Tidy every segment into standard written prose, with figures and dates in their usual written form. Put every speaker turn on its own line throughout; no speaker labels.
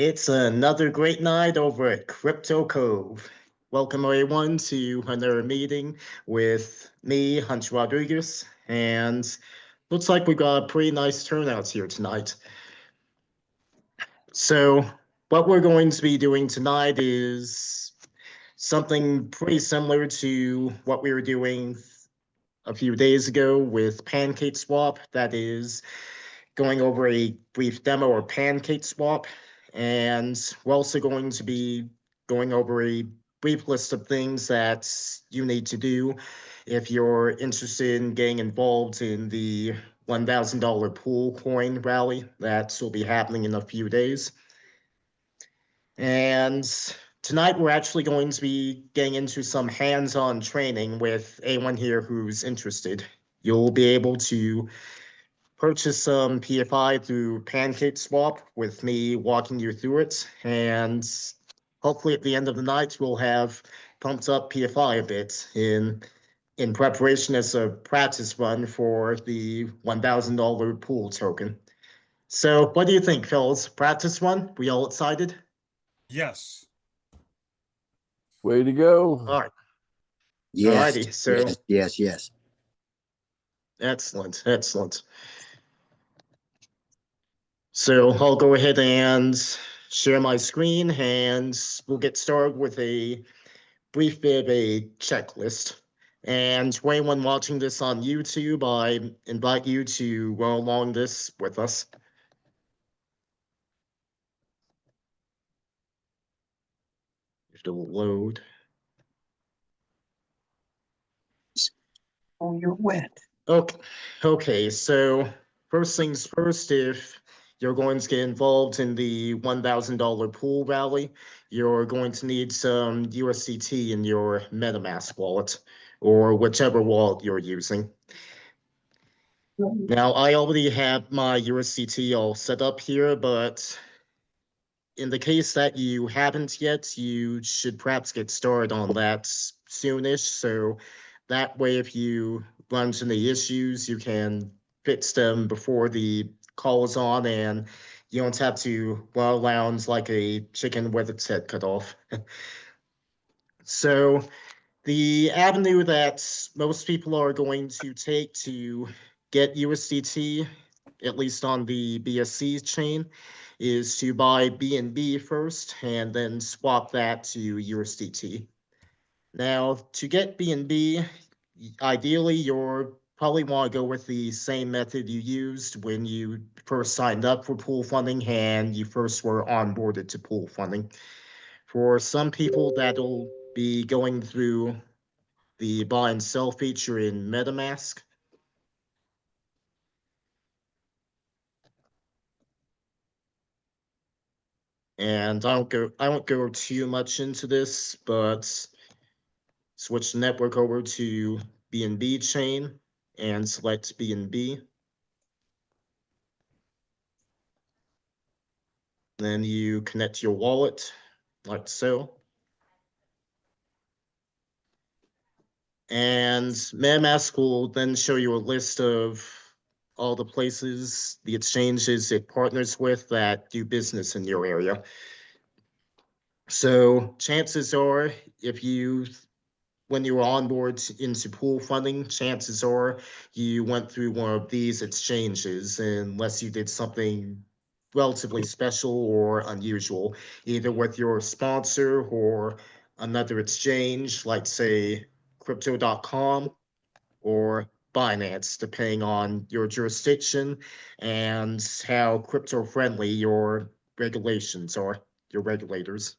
It's another great night over at Crypto Cove. Welcome everyone to another meeting with me, Hunter Rodriguez, and looks like we got a pretty nice turnout here tonight. So what we're going to be doing tonight is something pretty similar to what we were doing a few days ago with PancakeSwap. That is going over a brief demo of PancakeSwap, and we're also going to be going over a brief list of things that you need to do if you're interested in getting involved in the $1,000 pool coin rally that will be happening in a few days. And tonight we're actually going to be getting into some hands-on training with anyone here who's interested. You'll be able to purchase some PFI through PancakeSwap with me walking you through it. And hopefully at the end of the night, we'll have pumped up PFI a bit in preparation as a practice run for the $1,000 pool token. So what do you think, fellas? Practice run? We all excited?
Yes.
Way to go.
All right.
Yes.
Alrighty, so
Yes.
excellent. So I'll go ahead and share my screen and we'll get started with a brief bit of a checklist. And for anyone watching this on YouTube, I invite you to roll along this with us. It'll load.
Oh, you're wet.
Okay, so first things first, if you're going to get involved in the $1,000 pool rally, you're going to need some USDT in your MetaMask wallet or whichever wallet you're using. Now, I already have my USDT all set up here, but in the case that you haven't yet, you should perhaps get started on that soonish. So that way, if you run into any issues, you can fix them before the call is on and you don't have to run around like a chicken with its head cut off. So the avenue that most people are going to take to get USDT, at least on the BSC chain, is to buy BNB first and then swap that to USDT. Now, to get BNB, ideally, you're probably want to go with the same method you used when you first signed up for pool funding and you first were onboarded to pool funding. For some people, that'll be going through the buy and sell feature in MetaMask. And I won't go too much into this, but switch the network over to BNB chain and select BNB. Then you connect your wallet like so. And MetaMask will then show you a list of all the places, the exchanges it partners with that do business in your area. So chances are, when you were on board into pool funding, chances are you went through one of these exchanges unless you did something relatively special or unusual, either with your sponsor or another exchange, like say crypto.com or Binance, depending on your jurisdiction and how crypto friendly your regulations are, your regulators.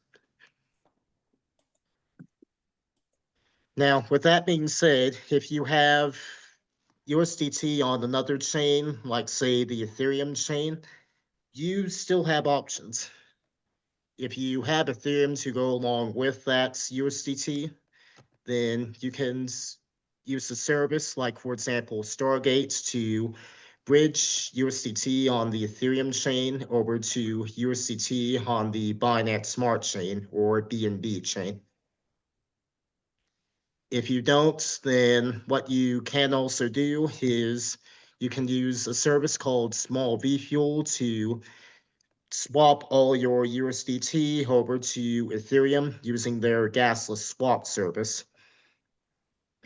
Now, with that being said, if you have USDT on another chain, like say the Ethereum chain, you still have options. If you have Ethereum to go along with that USDT, then you can use the service, like for example, Stargate, to bridge USDT on the Ethereum chain over to USDT on the Binance Smart Chain or BNB chain. If you don't, then what you can also do is you can use a service called Small V Fuel to swap all your USDT over to Ethereum using their gasless swap service.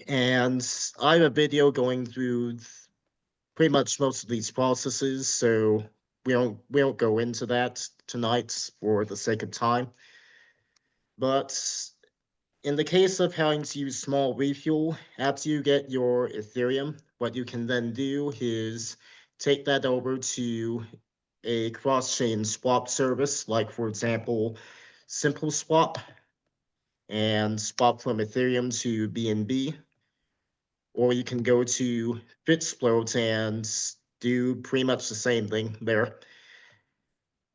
And I have a video going through pretty much most of these processes, so we don't go into that tonight for the sake of time. But in the case of having to use small refuel, after you get your Ethereum, what you can then do is take that over to a cross-chain swap service, like for example, Simple Swap, and swap from Ethereum to BNB. Or you can go to FitzFloat and do pretty much the same thing there.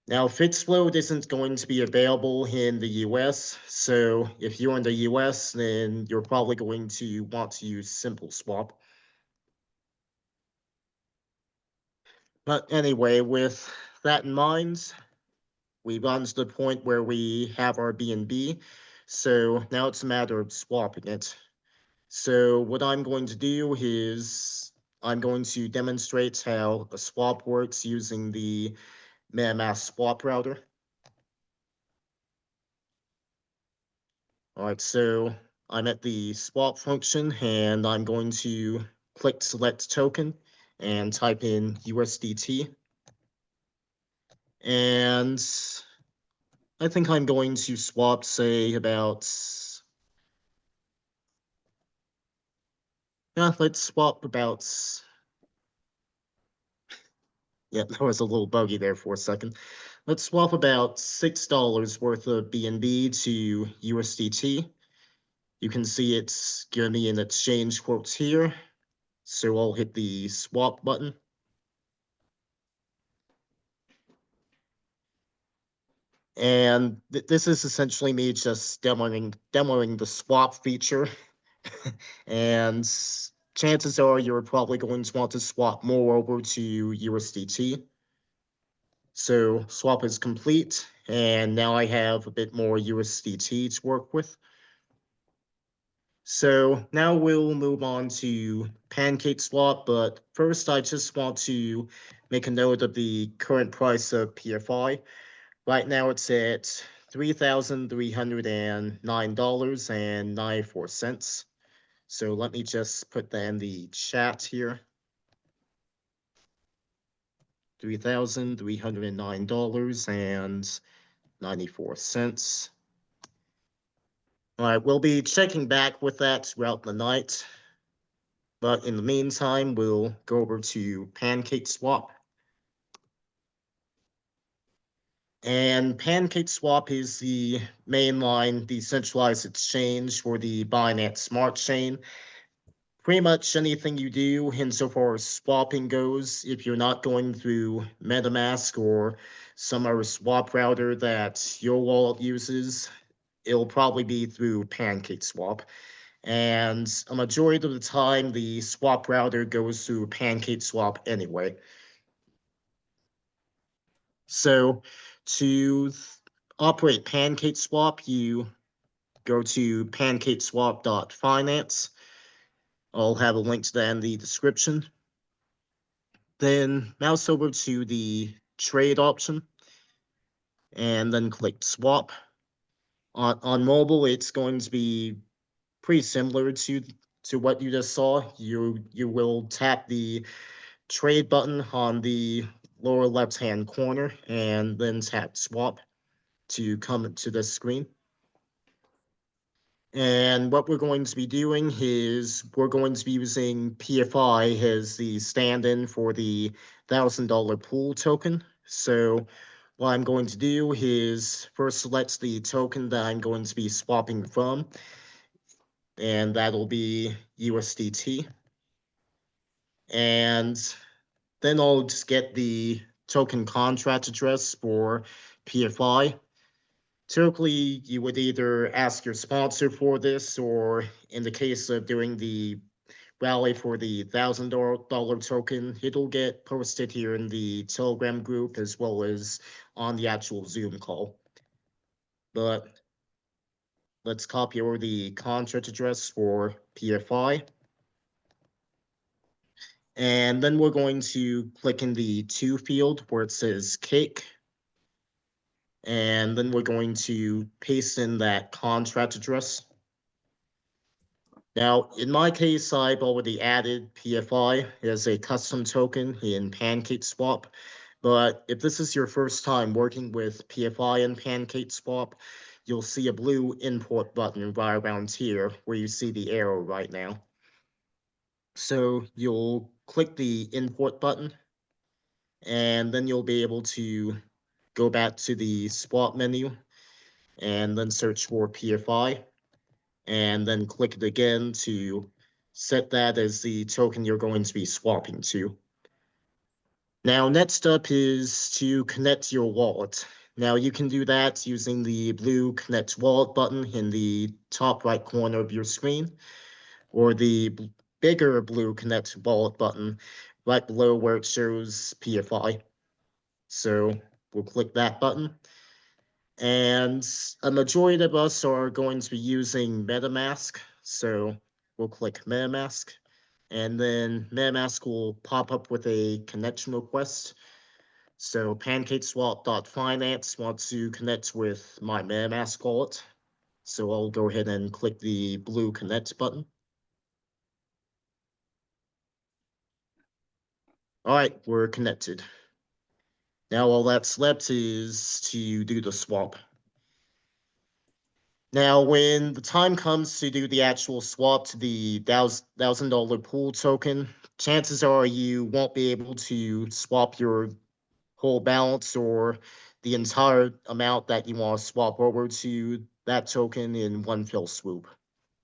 Now, FitzFloat isn't going to be available in the US, so if you're in the US, then you're probably going to want to use Simple Swap. But anyway, with that in mind, we've gotten to the point where we have our BNB, so now it's a matter of swapping it. So what I'm going to do is I'm going to demonstrate how a swap works using the MetaMask swap router. All right, so I'm at the swap function and I'm going to click select token and type in USDT. And I think I'm going to swap, say, about, yeah, let's swap about, yeah, that was a little buggy there for a second. Let's swap about $6 worth of BNB to USDT. You can see it's giving me an exchange quotes here. So I'll hit the swap button. And this is essentially me just demoing the swap feature. And chances are you're probably going to want to swap more over to USDT. So swap is complete, and now I have a bit more USDT to work with. So now we'll move on to PancakeSwap, but first I just want to make a note of the current price of PFI. Right now it's at $3,309.94. So let me just put that in the chat here. $3,309.94. All right, we'll be checking back with that throughout the night. But in the meantime, we'll go over to PancakeSwap. And PancakeSwap is the mainline decentralized exchange for the Binance Smart Chain. Pretty much anything you do insofar as swapping goes, if you're not going through MetaMask or some other swap router that your wallet uses, it'll probably be through PancakeSwap. And a majority of the time, the swap router goes through PancakeSwap anyway. So to operate PancakeSwap, you go to pancakeswap.finance. I'll have a link to that in the description. Then mouse over to the trade option and then click swap. On mobile, it's going to be pretty similar to what you just saw. You will tap the trade button on the lower left-hand corner and then tap swap to come to the screen. And what we're going to be doing is we're going to be using PFI as the stand-in for the $1,000 pool token. So what I'm going to do is first select the token that I'm going to be swapping from, and that'll be USDT. And then I'll just get the token contract address for PFI. Typically, you would either ask your sponsor for this, or in the case of doing the rally for the $1,000 token, it'll get posted here in the Telegram group as well as on the actual Zoom call. But let's copy over the contract address for PFI. And then we're going to click in the to field where it says cake. And then we're going to paste in that contract address. Now, in my case, I've already added PFI as a custom token in PancakeSwap. But if this is your first time working with PFI and PancakeSwap, you'll see a blue import button right around here where you see the arrow right now. So you'll click the import button, and then you'll be able to go back to the swap menu and then search for PFI, and then click it again to set that as the token you're going to be swapping to. Now, next up is to connect your wallet. Now, you can do that using the blue Connect Wallet button in the top right corner of your screen, or the bigger blue Connect Wallet button right below where it shows PFI. So we'll click that button. And a majority of us are going to be using MetaMask, so we'll click MetaMask, and then MetaMask will pop up with a connection request. So PancakeSwap.finance wants to connect with my MetaMask wallet, so I'll go ahead and click the blue connect button. All right, we're connected. Now all that's left is to do the swap. Now, when the time comes to do the actual swap to the $1,000 pool token, chances are you won't be able to swap your whole balance or the entire amount that you want to swap over to that token in one fell swoop.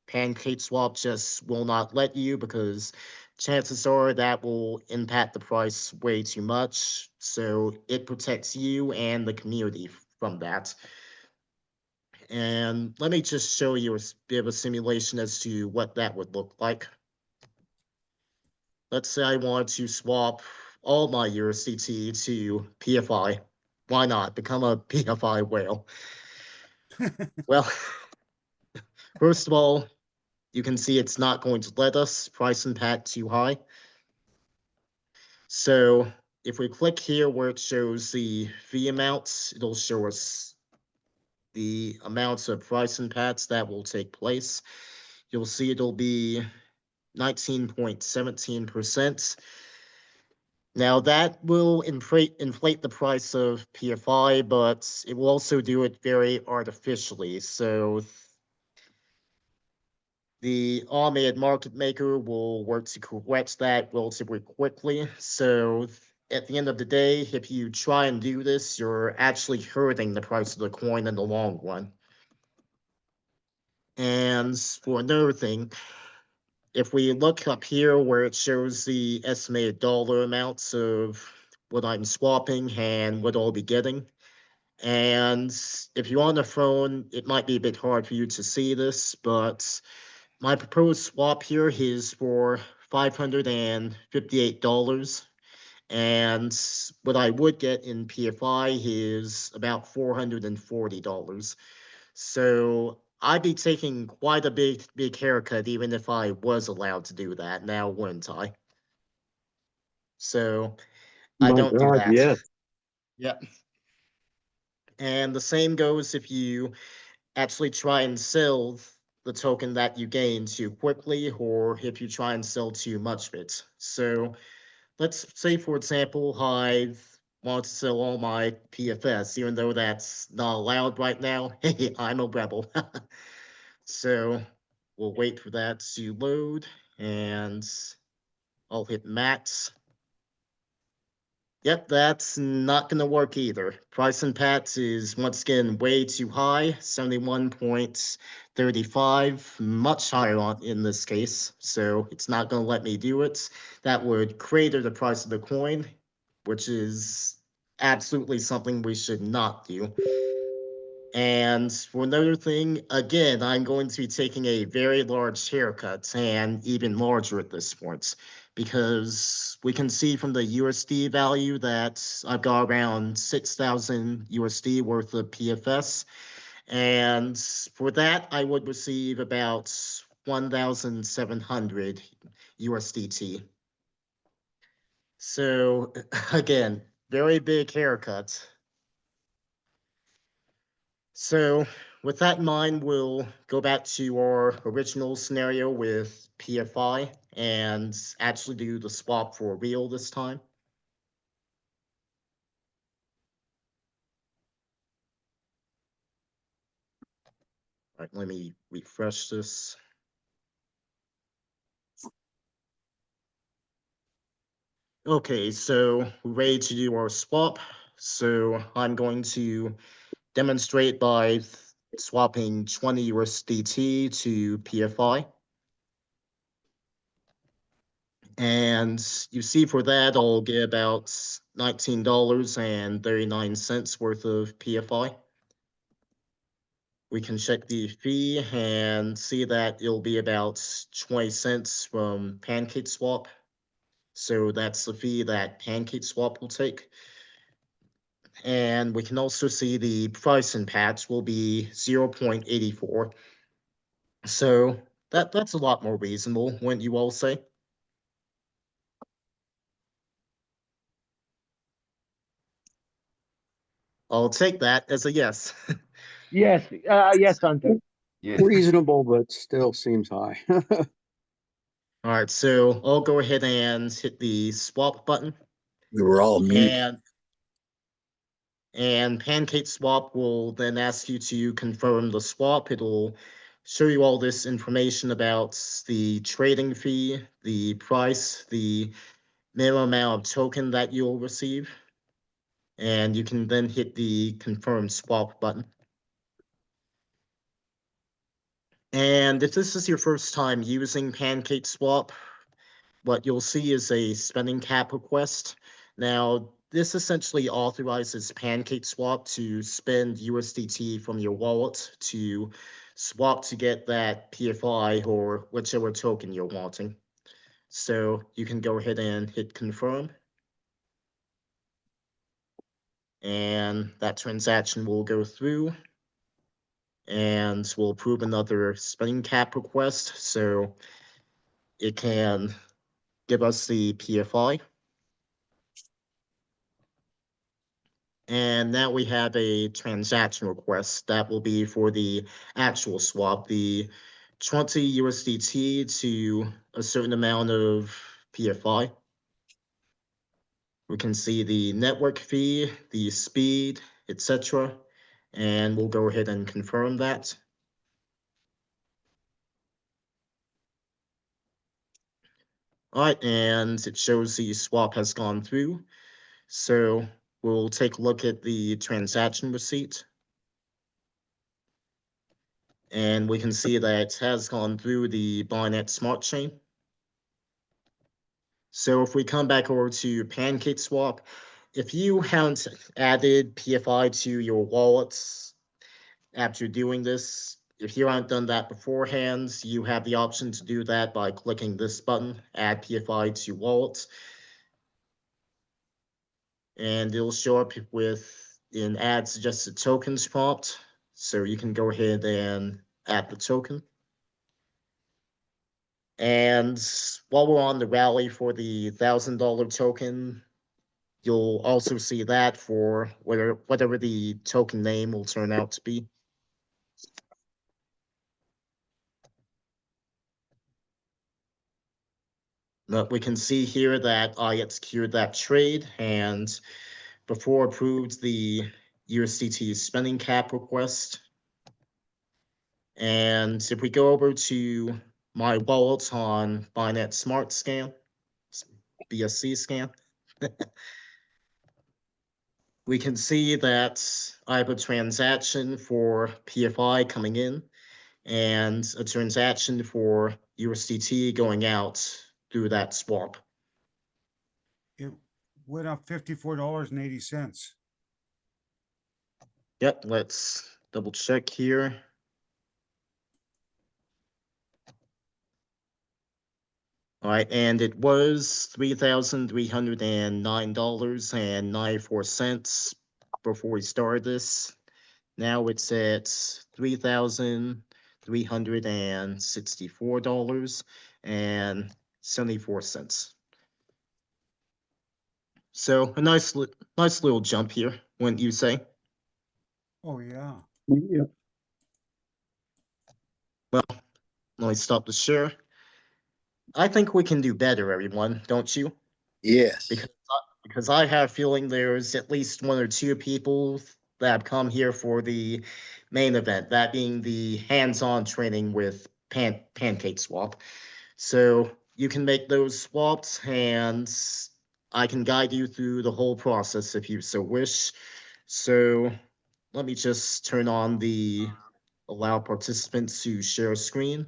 PancakeSwap just will not let you because chances are that will impact the price way too much. So it protects you and the community from that. And let me just show you a bit of a simulation as to what that would look like. Let's say I want to swap all my USDT to PFI. Why not? Become a PFI whale. Well, first of all, you can see it's not going to let us. Price impact too high. So if we click here where it shows the fee amounts, it'll show us the amounts of price impacts that will take place. You'll see it'll be 19.17%. Now that will inflate the price of PFI, but it will also do it very artificially. So the automated market maker will work to correct that relatively quickly. So at the end of the day, if you try and do this, you're actually hurting the price of the coin in the long run. And for another thing, if we look up here where it shows the estimated dollar amounts of what I'm swapping and what I'll be getting, and if you're on the phone, it might be a bit hard for you to see this, but my proposed swap here is for $558, and what I would get in PFI is about $440. So I'd be taking quite a big haircut even if I was allowed to do that now, wouldn't I? So I
My
don't do
God,
that.
yes.
Yep. And the same goes if you actually try and sell the token that you gain too quickly, or if you try and sell too much of it. So let's say, for example, I want to sell all my PFS, even though that's not allowed right now. Hey, I'm a rebel. So we'll wait for that to load, and I'll hit max. Yep, that's not going to work either. Price impact is once again way too high, 71.35, much higher in this case. So it's not going to let me do it. That would crater the price of the coin, which is absolutely something we should not do. And for another thing, again, I'm going to be taking a very large haircut, and even larger at this point, because we can see from the USD value that I've got around 6,000 USD worth of PFS. And for that, I would receive about 1,700 USDT. So again, very big haircut. So with that in mind, we'll go back to our original scenario with PFI and actually do the swap for real this time. All right, let me refresh this. Okay, so we're ready to do our swap. So I'm going to demonstrate by swapping 20 USDT to PFI. And you see for that, I'll get about $19.39 worth of PFI. We can check the fee and see that it'll be about 20 cents from PancakeSwap. So that's the fee that PancakeSwap will take. And we can also see the price impact will be 0.84. So that's a lot more reasonable, wouldn't you all say? I'll take that as a yes.
Yes, yes, Hunter.
Yes.
Reasonable, but still seems high.
All right, so I'll go ahead and hit the swap button.
We were all muted.
And PancakeSwap will then ask you to confirm the swap. It'll show you all this information about the trading fee, the price, the minimum amount of token that you'll receive. And you can then hit the confirm swap button. And if this is your first time using PancakeSwap, what you'll see is a spending cap request. Now, this essentially authorizes PancakeSwap to spend USDT from your wallet to swap to get that PFI or whichever token you're wanting. So you can go ahead and hit confirm. And that transaction will go through and we'll approve another spending cap request. So it can give us the PFI. And now we have a transaction request that will be for the actual swap, the 20 USDT to a certain amount of PFI. We can see the network fee, the speed, etc. And we'll go ahead and confirm that. All right, and it shows the swap has gone through. So we'll take a look at the transaction receipt. And we can see that it has gone through the Binance Smart Chain. So if we come back over to PancakeSwap, if you haven't added PFI to your wallets after doing this, if you haven't done that beforehand, you have the option to do that by clicking this button, Add PFI to Wallets. And it'll show up with an Add Suggested Tokens prompt. So you can go ahead and add the token. And while we're on the rally for the $1,000 token, you'll also see that for whatever the token name will turn out to be. But we can see here that I executed that trade and before approved the USDT spending cap request. And if we go over to my wallet on Binance Smart Scan, BSC Scan, we can see that I have a transaction for PFI coming in and a transaction for USDT going out through that swap.
It went up $54.80.
Yep, let's double check here. All right, and it was $3,309.94 before we started this. Now it's at $3,364.74. So a nice little jump here, wouldn't you say?
Oh, yeah.
Yeah.
Well, let me stop the share. I think we can do better, everyone, don't you?
Yes.
Because I have a feeling there's at least one or two people that have come here for the main event, that being the hands-on training with PancakeSwap. So you can make those swaps, and I can guide you through the whole process if you so wish. So let me just turn on the allow participants to share screen.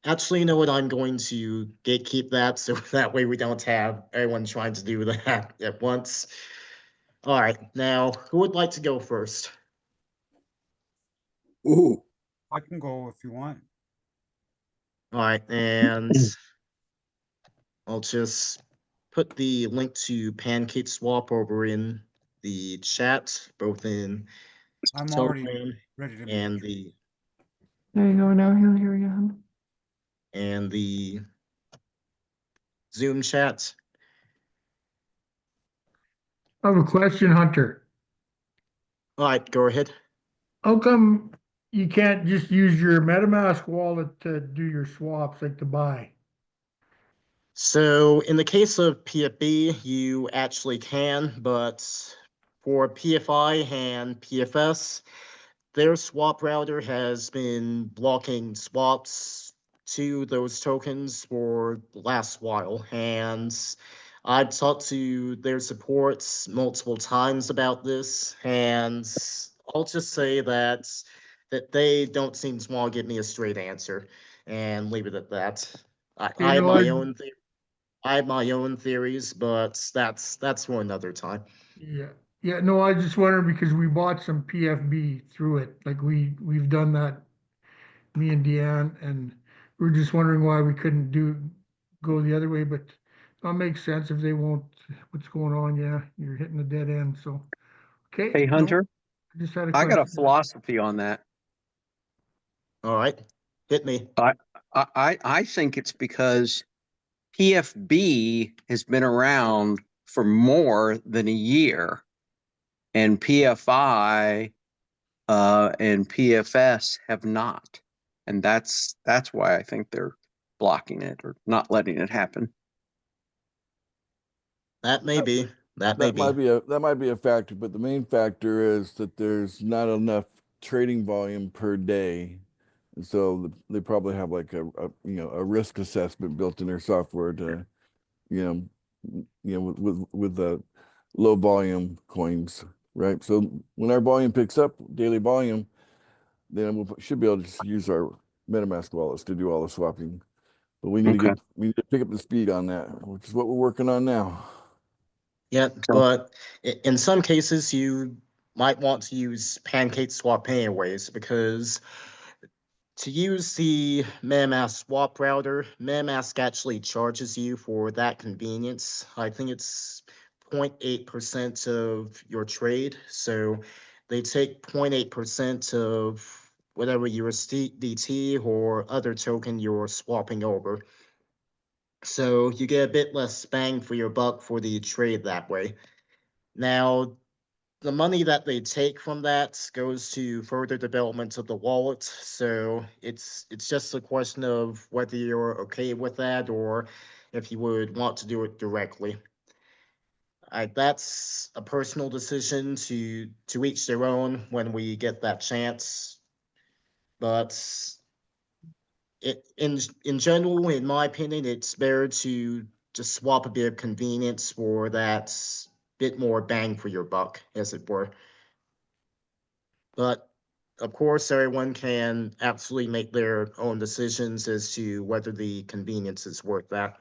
Actually, you know what? I'm going to gatekeep that so that way we don't have everyone trying to do that at once. All right, now who would like to go first?
Ooh,
I can go if you want.
All right, and I'll just put the link to PancakeSwap over in the chat, both in
I'm already
Telegram
ready to
and
make.
the
There you go. Now here we go.
and the Zoom chat.
I have a question, Hunter.
All right, go ahead.
How come you can't just use your MetaMask wallet to do your swaps, like to buy?
So in the case of PFB, you actually can, but for PFI and PFS, their swap router has been blocking swaps to those tokens for the last while, and I've talked to their supports multiple times about this, and I'll just say that they don't seem to want to give me a straight answer, and leave it at that.
You
I have
know,
my own I have my own theories, but that's for another time.
yeah, yeah, no, I just wondered because we bought some PFB through it, like we've done that, me and Deanne, and we're just wondering why we couldn't go the other way, but that makes sense if they won't, what's going on, yeah, you're hitting a dead end, so. Okay.
hey
no,
Hunter,
I just had a
I got a
question.
philosophy on that.
All right, hit me.
I think it's because PFB has been around for more than a year, and PFI and PFS have not, and that's why I think they're blocking it or not letting it happen.
That may be. That may be.
That might be a factor, but the main factor is that there's not enough trading volume per day. And so they probably have like a risk assessment built in their software to, you with the low volume coins, right? So when our volume picks up, daily volume, then we should be able to just use our MetaMask wallets to do all the swapping. But we need
Okay.
we need to pick up the speed on that, which is what we're working on now.
Yeah, but in some cases you might want to use PancakeSwap anyways, because to use the MetaMask swap router, MetaMask actually charges you for that convenience. I think it's 0.8% of your trade. So they take 0.8% of whatever USDT or other token you're swapping over. So you get a bit less bang for your buck for the trade that way. Now, the money that they take from that goes to further development of the wallet. So it's just a question of whether you're okay with that or if you would want to do it directly. That's a personal decision to each their own when we get that chance. But in general, in my opinion, it's better to just swap a bit of convenience for that bit more bang for your buck, as it were. But of course, everyone can absolutely make their own decisions as to whether the convenience is worth that.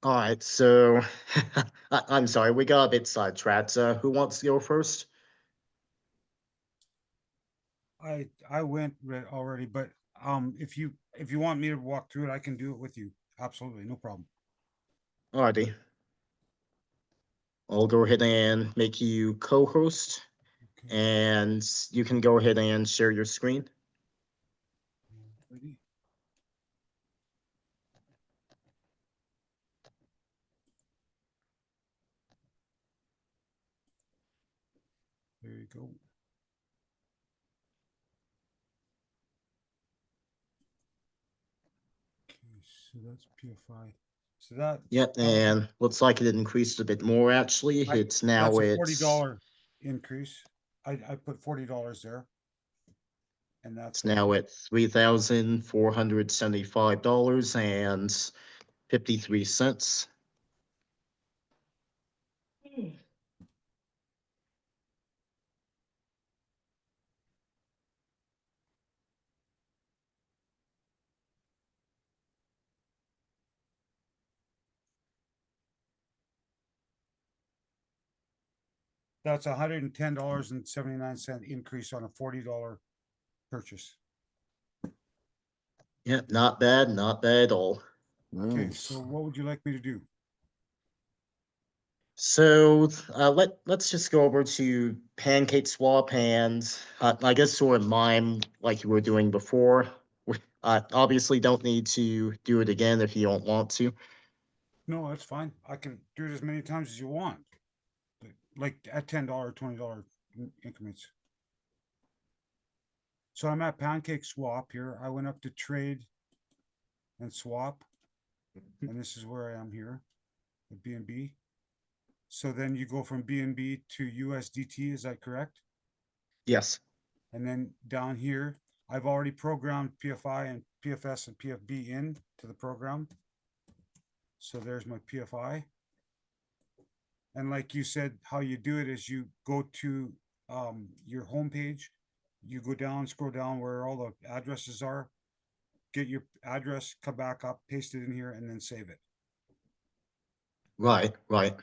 All right, so I'm sorry, we got a bit sidetracked. Who wants to go first?
I went already, but if you want me to walk through it, I can do it with you. Absolutely, no problem.
Alrighty, I'll go ahead and make you co-host,
Okay.
and you can go ahead and share your screen.
Ready? you go. Okay, so that's PFI. So that.
Yep, and looks like it increased a bit more, actually.
I-
It's now
That's a
it's
$40 increase. I put $40 there. And that's
it's now at $3,475.53.
That's $110.79 increase on a $40 purchase.
Yep, not bad, not bad at all.
Okay,
Nice.
so what would you like me to do?
So let's just go over to PancakeSwap and I guess sort of mime like you were doing before. Obviously don't need to do it again if you don't want to.
No, that's fine. I can do it as many times as you want. Like at $10, $20 increments. So I'm at PancakeSwap here. I went up to trade and swap. And this is where I am here at BNB. So then you go from BNB to USDT, is that correct?
Yes.
And then down here, I've already programmed PFI and PFS and PFB in to the program. So there's my PFI. And like you said, how you do it is you go to your homepage, you go down, scroll down where all the addresses are, get your address, come back up, paste it in here, and then save it.
Right, right.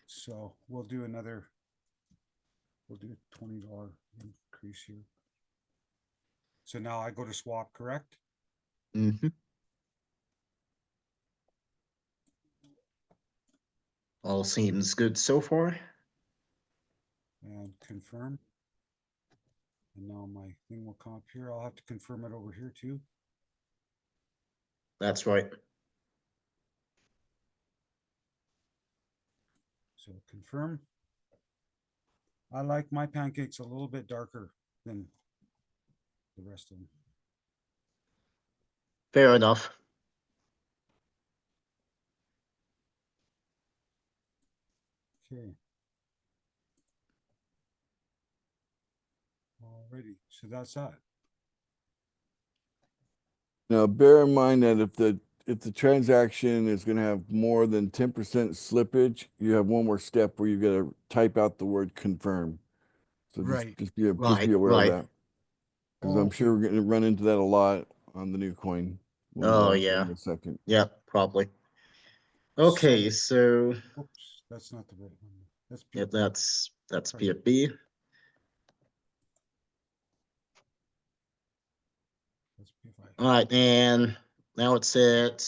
So we'll do a $20 increase here. So now I go to swap, correct?
Mm-hmm. All seems good so far.
And confirm. And now my thing will come up here. I'll have to confirm it over here too.
That's right.
So confirm. I like my pancakes a little bit darker than the rest of them.
Fair enough.
Okay. Alrighty, so that's that.
Now, bear in mind that if the transaction is going to have more than 10% slippage, you have one more step where you got to type out the word confirm. So
Right.
just be
Right,
aware
right.
of that, because I'm sure we're going to run into that a lot on the new coin. We'll
Oh,
get into
yeah.
in a second.
Yep, probably. Okay, so
Oops, that's not the right one. That's
yeah,
PFB.
that's
Sorry.
PFB.
That's PFI.
All right, and now it's at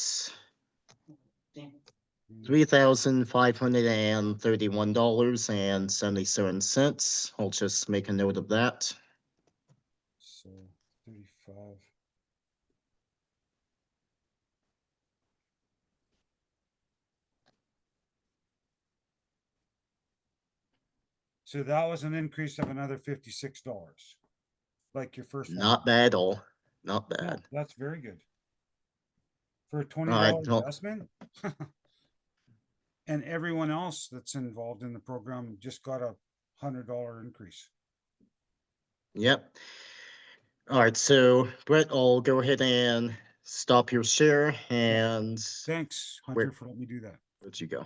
$3,531.77. I'll just make a note of that.
So 35. So that was an increase of another $56. Like your first one.
Not bad at all. Not
No,
bad.
that's very good. For a $20
right, well-
investment. And everyone else that's involved in the program just got a $100 increase.
Yep. All right, so Brett, I'll go ahead and stop your share and
Thanks,
Where-
Hunter, for letting me do that.
where'd you go?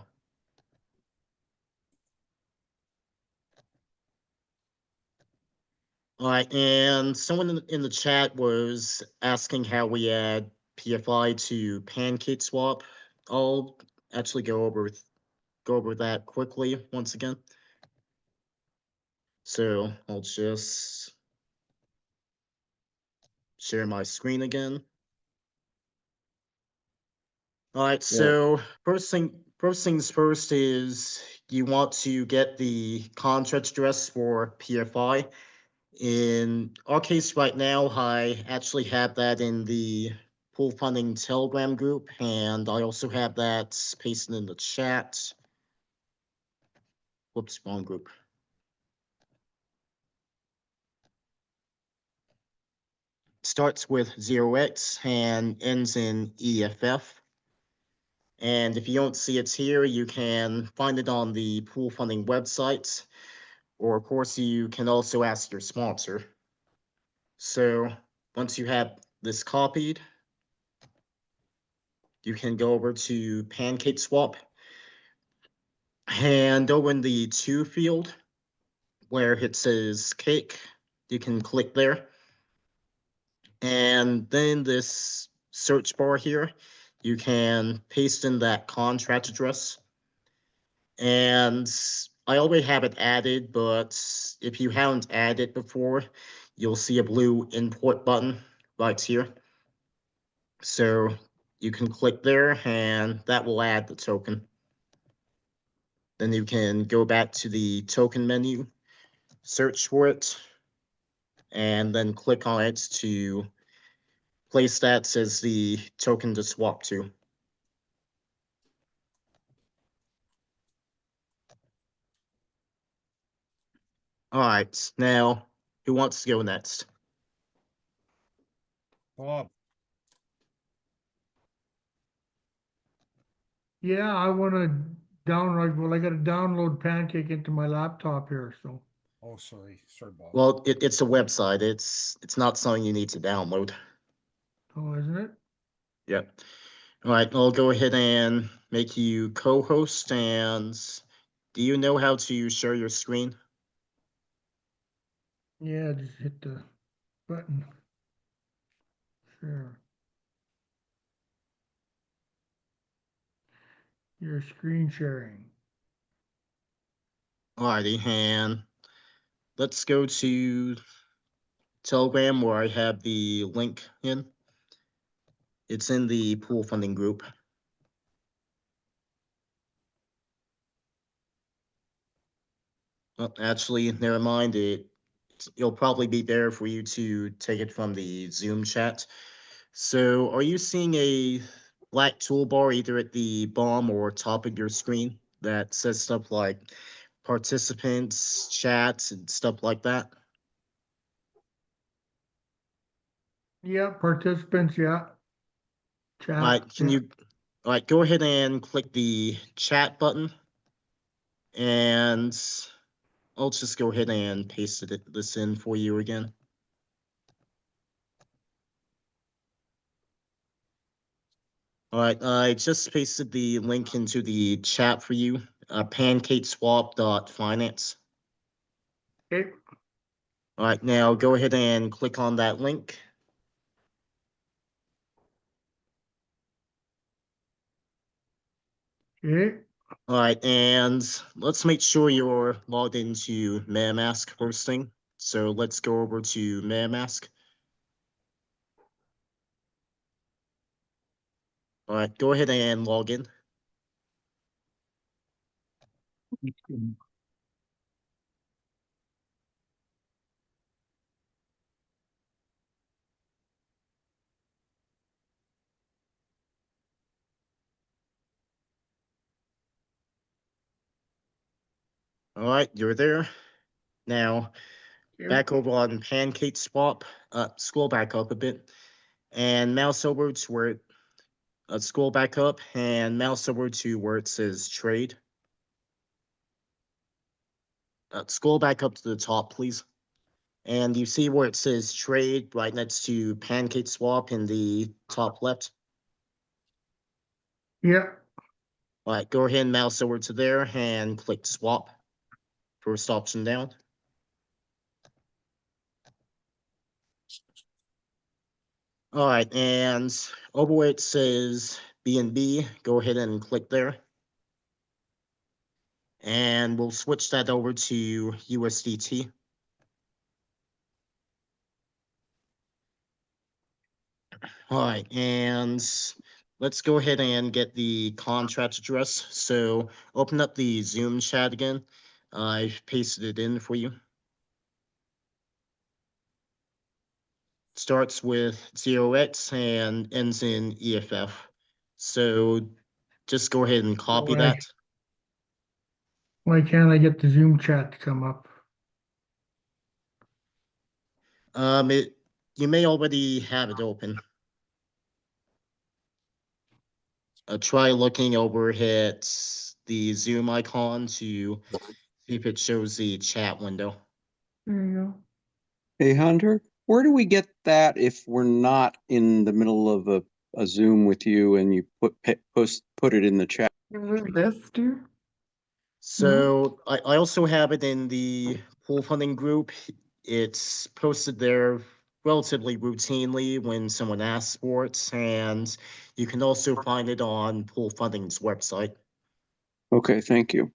All right, and someone in the chat was asking how we add PFI to PancakeSwap. I'll actually go over that quickly once again. So I'll just share my screen again. All right, so first things first is you want to get the contract address for PFI. In our case right now, I actually have that in the pool funding Telegram group, and I also have that pasted in the chat. Whoops, wrong group. starts with 0x and ends in EFF. And if you don't see it here, you can find it on the pool funding website, or of course you can also ask your sponsor. So once you have this copied, you can go over to PancakeSwap, and over in the to field where it says cake, you can click there. And then this search bar here, you can paste in that contract address. And I already have it added, but if you haven't added before, you'll see a blue import button right here. So you can click there and that will add the token. Then you can go back to the token menu, search for it, and then click on it to place that as the token to swap to. All right, now who wants to go next?
Bob,
Yeah, I wanna download, well, I gotta download Pancake into my laptop here, so.
oh, sorry, Bob.
Well, it's a website. It's not something you need to download.
Oh, isn't it?
Yep. All right, I'll go ahead and make you co-host. And do you know how to share your screen?
Yeah, just hit the button. Sure. Your screen sharing.
Alrighty, and let's go to Telegram where I have the link in. It's in the pool funding group. Well, actually, never mind. It'll probably be there for you to take it from the Zoom chat. So are you seeing a black toolbar either at the bottom or top of your screen that says stuff like participants, chats, and stuff like that?
Yeah, participants, yeah. Chat.
All right,
yeah.
all right, go ahead and click the chat button, and I'll just go ahead and paste this in for you again. All right, I just pasted the link into the chat for you, pancakeswap.finance.
Okay,
All right, now go ahead and click on that link.
okay,
All right, and let's make sure you're logged into MetaMask first thing. So let's go over to MetaMask. All right, go ahead and log in. All right, you're there. Now,
okay.
back over on PancakeSwap, scroll back up a bit, and mouse over to where it, scroll back up and mouse over to where it says trade. Scroll back up to the top, please. And you see where it says trade right next to PancakeSwap in the top left.
Yeah,
All right, go ahead and mouse over to there and click swap. First option down. All right, and over where it says BNB, go ahead and click there. And we'll switch that over to USDT. All right, and let's go ahead and get the contract address. So open up the Zoom chat again. I've pasted it in for you. Starts with 0x and ends in EFF. So just go ahead and copy that.
why can't I get the Zoom chat to come up?
It you may already have it open. Try looking over at the Zoom icon to see if it shows the chat window.
There you go.
Hey, Hunter, where do we get that if we're not in the middle of a Zoom with you and you put it in the chat?
You move this, dear?
So I also have it in the pool funding group. It's posted there relatively routinely when someone asks for it, and you can also find it on pool funding's website.
Okay, thank you.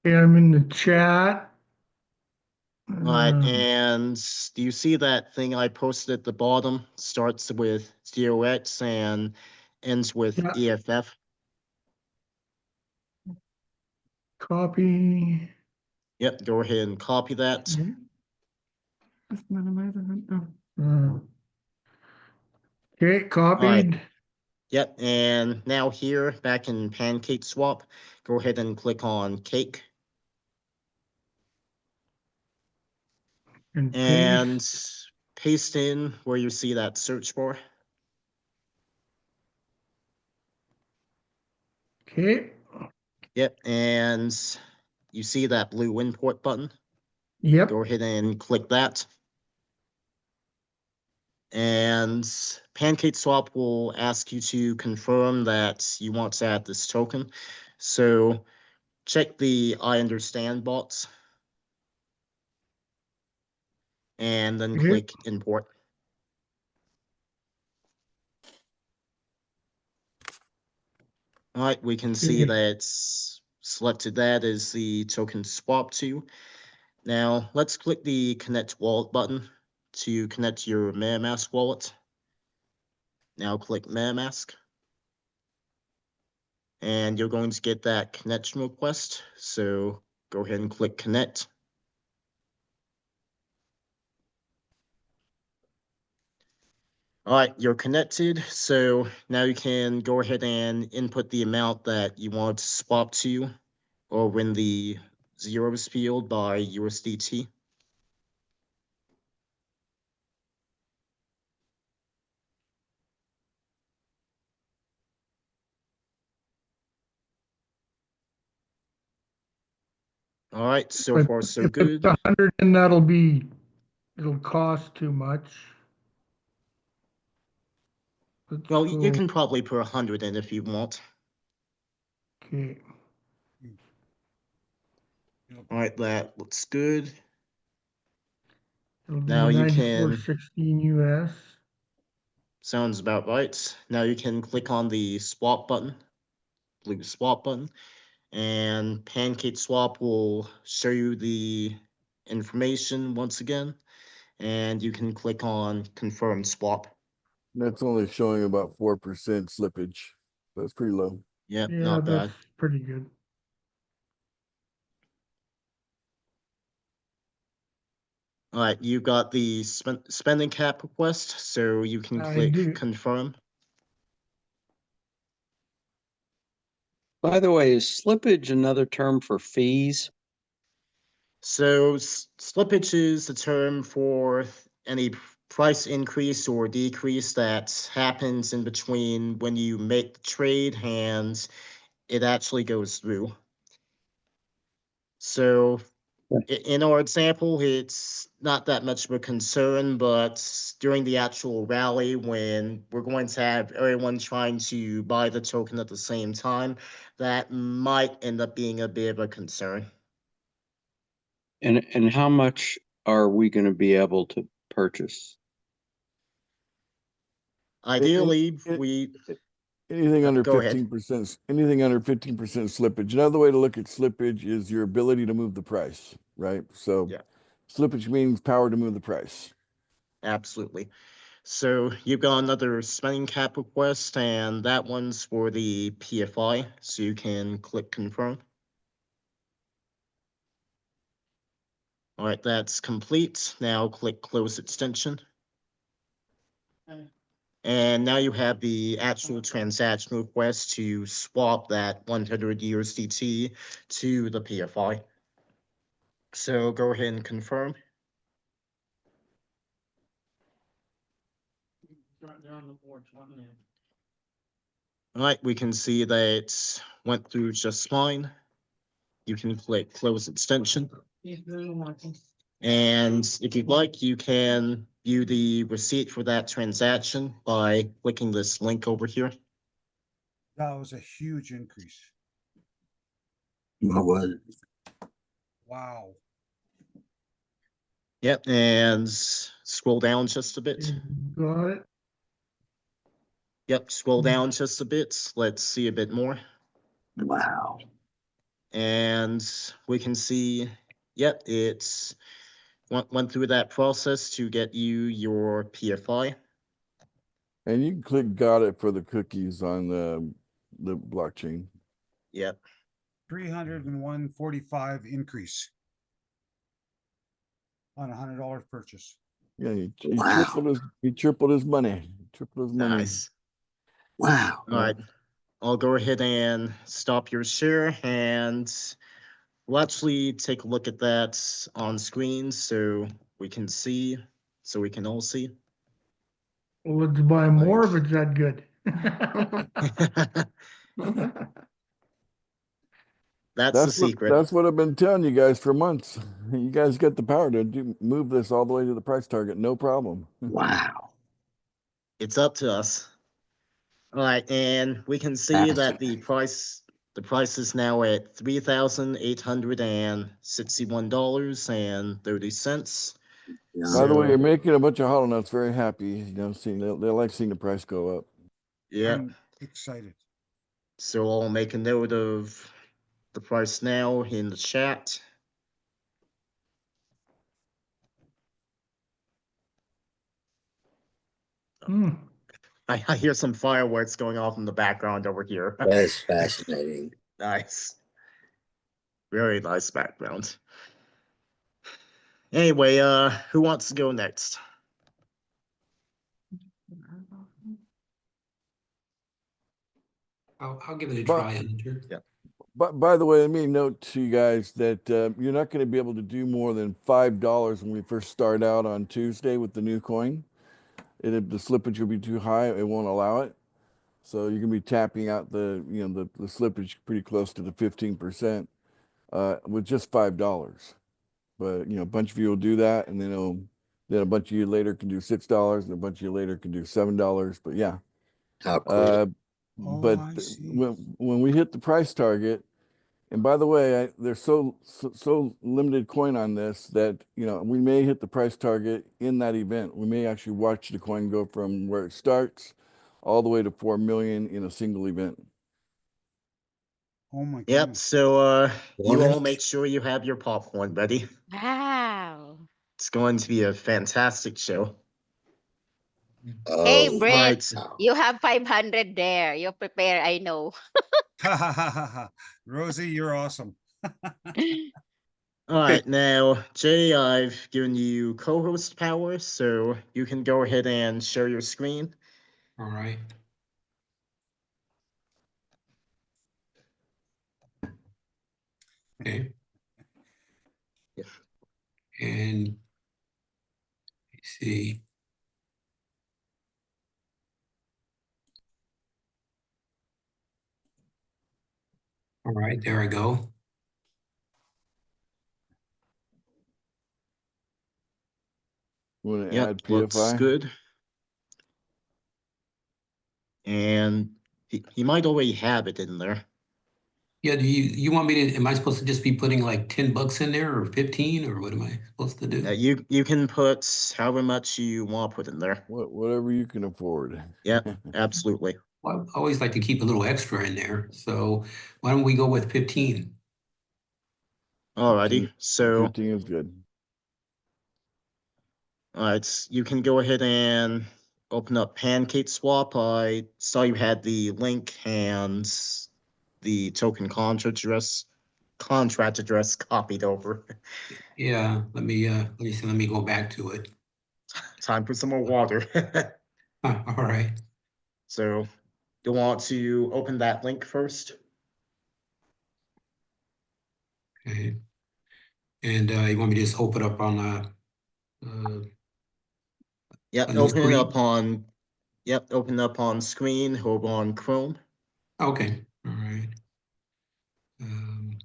Okay, I'm in the chat.
And do you see that thing I posted at the bottom? Starts with 0x and ends with
Yeah.
EFF.
Copy.
Yep, go ahead and copy that.
Just minimize it. Oh.
Okay, copied.
Yep, and now here, back in PancakeSwap, go ahead and click on Cake.
And
And
paste.
paste in where you see that search bar.
Okay.
Yep, and you see that blue import button.
Yep.
Go ahead and click that. And PancakeSwap will ask you to confirm that you want to add this token. So check the I understand box. And then
Okay.
click import. All right, we can see
Okay.
that it's selected that as the token swap to. Now let's click the connect wallet button to connect your MetaMask wallet. Now click MetaMask. And you're going to get that connection request. So go ahead and click connect. All right, you're connected. So now you can go ahead and input the amount that you want to swap to, or when the zero is field by USDT. All right, so
But
far so
if
good.
it's 100, then it'll cost too much. Let's
Well, you
go.
can probably put 100 in if you want.
Okay.
All right, that looks good.
It'll be
Now you can,
94.16 US.
sounds about right. Now you can click on the swap button, blue swap button, and PancakeSwap will show you the information once again, and you can click on confirm swap.
That's only showing about 4% slippage. That's pretty low.
Yep,
Yeah,
not
that's
bad.
pretty good.
All right, you got the spending cap request, so you can
I
click
do.
confirm.
By the way, is slippage another term for fees?
So slippage is the term for any price increase or decrease that happens in between when you make the trade and it actually goes through. So in our example, it's not that much of a concern, but during the actual rally, when we're going to have everyone trying to buy the token at the same time, that might end up being a bit of a concern.
And how much are we going to be able to purchase?
Ideally,
it-
we
Anything under
go ahead.
15%, anything under 15% slippage. Another way to look at slippage is your ability to move the price, right? So
Yeah.
slippage means power to move the price.
Absolutely. So you've got another spending cap request, and that one's for the PFI, so you can click confirm. All right, that's complete. Now click close extension. And now you have the actual transaction request to swap that 100 USDT to the PFI. So go ahead and confirm. All right, we can see that it went through just fine. You can click close extension. And if you'd like, you can view the receipt for that transaction by clicking this link over here.
That was a huge increase.
What was it?
Wow.
Yep, and scroll down just a bit.
Got it?
Yep, scroll down just a bit. Let's see a bit more.
Wow.
And we can see, yep, it's went through that process to get you your PFI.
And you can click got it for the cookies on the blockchain.
Yep.
301.45 increase on $100 purchase.
Yeah, he
Wow.
tripled his money. Tripled his money.
Nice.
Wow.
All right. I'll go ahead and stop your share, and we'll actually take a look at that on screen so we can see, so we can all see.
Well, let's buy more if it's that good.
That's the secret.
That's what I've been telling you guys for months. You guys got the power to move this all the way to the price target, no problem.
Wow.
It's up to us. All right, and we can see that the price is now at $3,861.30.
Yeah.
By the way,
So-
you're making a bunch of hollow nuts very happy. You know, they like seeing the price go up.
Yeah.
I'm excited.
So I'll make a note of the price now in the chat.
Hmm.
I hear some fireworks going off in the background over here.
That is fascinating.
Nice. Very nice background. Anyway, who wants to go next?
I'll give it a
But-
try, Hunter.
But by the way, let me note to you guys that you're not going to be able to do more than $5 when we first start out on Tuesday with the new coin. If the slippage will be too high, it won't allow it. So you're going to be tapping out the slippage pretty close to the 15% with just $5. But a bunch of you will do that, and then a bunch of you later can do $6, and a bunch of you later can do $7. But yeah.
How quick.
But
I see.
when we hit the price target, and by the way, there's so limited coin on this that we may hit the price target in that event. We may actually watch the coin go from where it starts all the way to 4 million in a single event.
Oh my
Yep,
goodness.
so you all
What?
make sure you have your popcorn ready.
Wow.
It's going to be a fantastic show.
Hey,
Oh,
Brett,
Right.
wow.
you have 500 there. You prepare, I know.
Rosie, you're awesome.
All right, now, Jay, I've given you co-host power, so you can go ahead and share your screen.
All right. Okay.
Yeah.
And let's see. All right, there I go.
You want to
Yep,
add
looks
PFI?
good. And he might already have it in there.
Yeah, do you want me to, am I supposed to just be putting like 10 bucks in there or 15 or what am I supposed to do?
You can put however much you want to put in there.
Whatever you can afford.
Yep, absolutely.
Well, I always like to keep a little extra in there. So why don't we go with 15?
Alrighty, so
15 is good.
you can go ahead and open up PancakeSwap. I saw you had the link and the token contract address copied over.
Yeah, let me go back to it.
Time for some more water.
All right.
So you'll want to open that link first.
Okay. And you want me to just open up on
Yep,
a new
open it
screen?
up on, Yep, open up on screen over on Chrome.
Okay, all right. Um,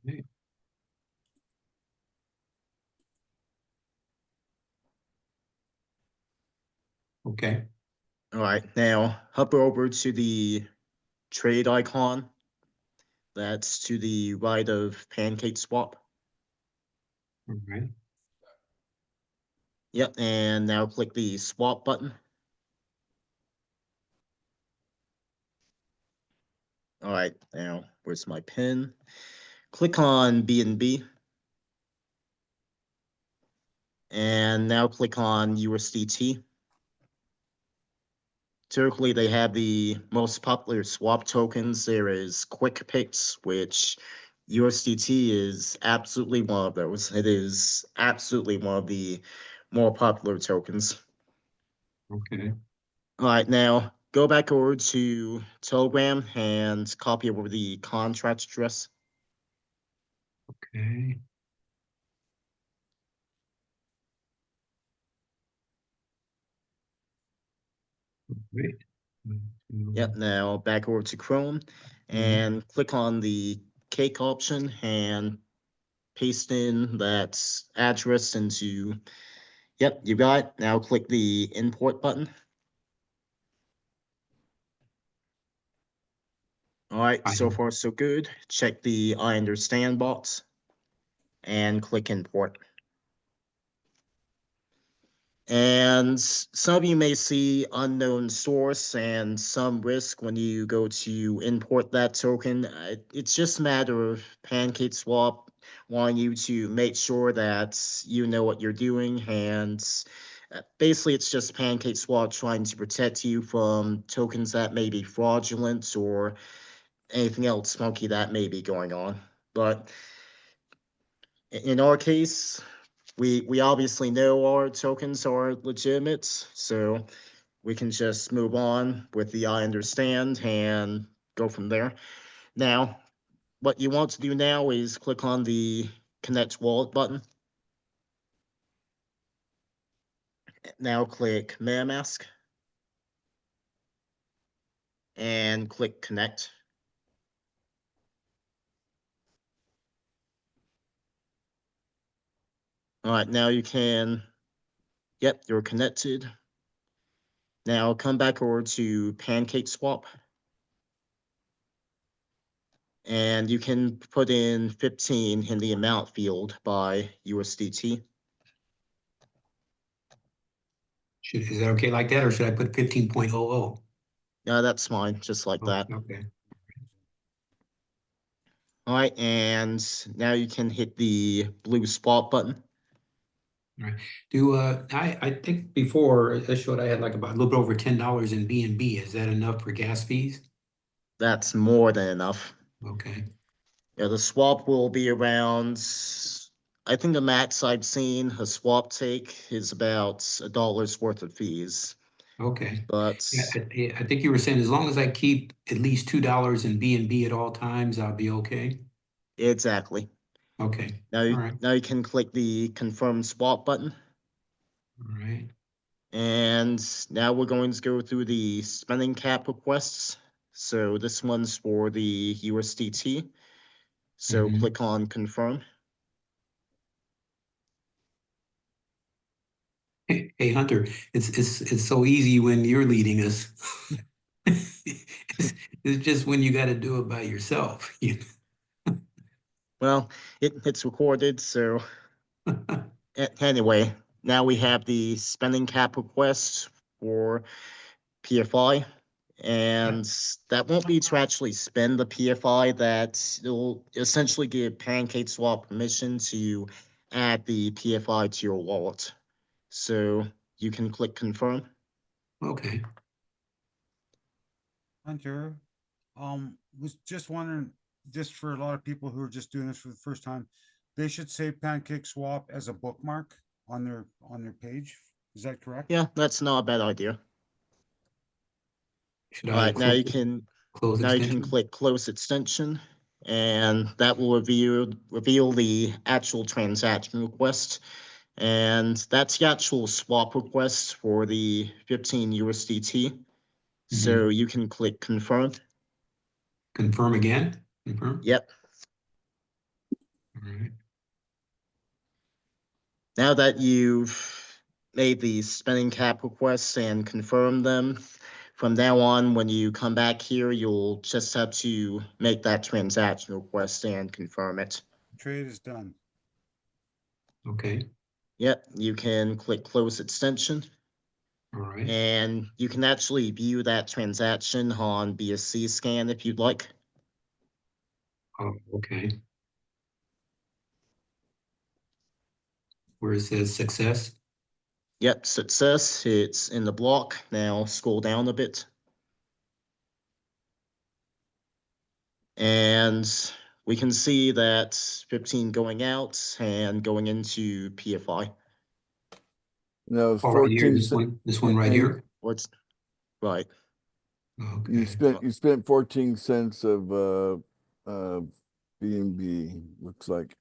okay. Okay,
All right, now hover over to the trade icon. That's to the right of PancakeSwap.
all right.
Yep, and now click the swap button. All right, now where's my pin? Click on BNB. And now click on USDT. Typically, they have the most popular swap tokens. There is QuickPicks, which USDT is absolutely one of those. It is absolutely one of the more popular tokens.
Okay,
All right, now go back over to Telegram and copy over the contract address.
okay. Great.
Yep, now back over to Chrome and click on the cake option and paste in that address into, yep, you got it. Now click the import button. All right, so far so good. Check the I understand box and click import. And some of you may see unknown source and some risk when you go to import that token. It's just a matter of PancakeSwap wanting you to make sure that you know what you're doing. And basically, it's just PancakeSwap trying to protect you from tokens that may be fraudulent or anything else funky that may be going on. But in our case, we obviously know our tokens are legitimate, so we can just move on with the I understand and go from there. Now, what you want to do now is click on the connect wallet button. Now click MetaMask and click connect. All right, now you can, yep, you're connected. Now come back over to PancakeSwap. And you can put in 15 in the amount field by USDT.
Is that okay like that, or should I put 15.00?
Yeah, that's fine, just like that.
Okay.
All right, and now you can hit the blue spot button.
All right. I think before I showed I had like about a little bit over $10 in BNB. Is that enough for gas fees?
That's more than enough.
Okay.
Yeah, the swap will be around, I think the max I've seen a swap take is about $1 worth of fees.
Okay.
But
Yeah, I think you were saying as long as I keep at least $2 in BNB at all times, I'll be okay.
exactly.
Okay.
Now,
All right.
now you can click the confirm swap button.
All right.
And now we're going to go through the spending cap requests. So this one's for the USDT. So
Mhm.
click on confirm.
Hey, Hunter, it's so easy when you're leading us. It's just when you got to do it by yourself.
Well, it's recorded. So anyway, now we have the spending cap request for PFI. And that won't be to actually spend the PFI, that it'll essentially give PancakeSwap permission to add the PFI to your wallet. So you can click confirm.
Okay.
Hunter, was just wondering, just for a lot of people who are just doing this for the first time, they should save PancakeSwap as a bookmark on their page. Is that correct?
Yeah, that's not a bad idea.
Should
All
I
right, now you
close
can
extension?
click close extension and that will reveal the actual transaction request. And that's the actual swap request for the 15 USDT. So you can click confirm.
Confirm again? Confirm?
Yep.
All right.
Now that you've made the spending cap requests and confirmed them, from now on, when you come back here, you'll just have to make that transaction request and confirm it.
Trade is done.
Okay.
Yep, you can click close extension,
All right.
and you can actually view that transaction on BSC scan if you'd like.
Oh, okay. Where it says success?
Yep, success, it's in the block. Now scroll down a bit. And we can see that 15 going out and going into PFI.
No, it's
Oh, right here,
14
this one right
and
here?
What's right?
Okay.
You spent 14 cents of BNB, looks like.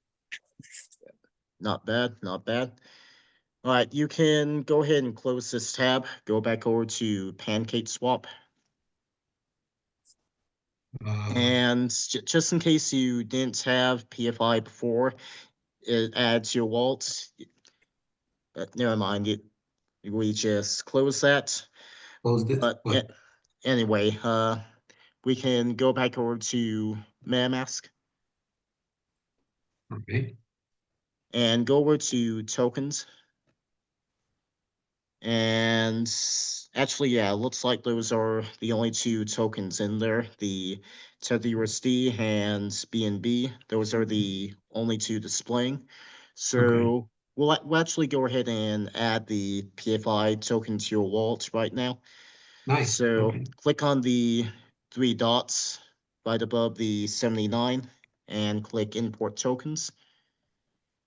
Not bad, not bad. All right, you can go ahead and close this tab. Go back over to PancakeSwap. And just in case you didn't have PFI before, it adds your wallet. Never mind, we just close that.
Close this,
But
what?
anyway, we can go back over to MetaMask
Okay.
and go over to tokens. And actually, yeah, looks like those are the only two tokens in there, the TetherUSD and BNB. Those are the only two displaying. So we'll actually go ahead and add the PFI token to your wallet right now.
Nice.
So
Okay.
click on the three dots right above the 79 and click import tokens.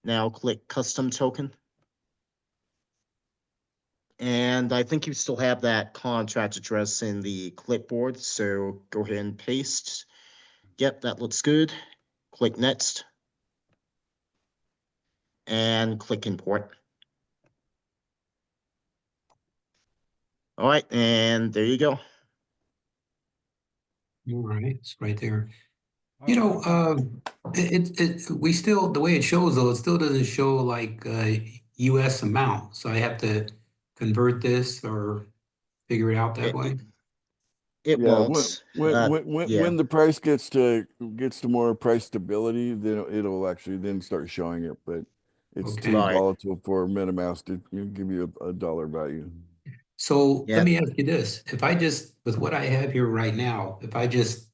Now click custom token. And I think you still have that contract address in the clipboard, so go ahead and paste. Yep, that looks good. Click next. And click import. All right, and there you go.
All right, it's right there.
All
You know,
right.
we still, the way it shows though, it still doesn't show like US amount. So I have to convert this or figure it out that way.
It
Yeah,
won't. Yeah,
when the price gets to more price stability, then it'll actually then start showing it. But it's
Okay.
too
Right.
volatile for MetaMask to give you a dollar value.
So
Yeah.
let me ask you this. If I just, with what I have here right now, if I just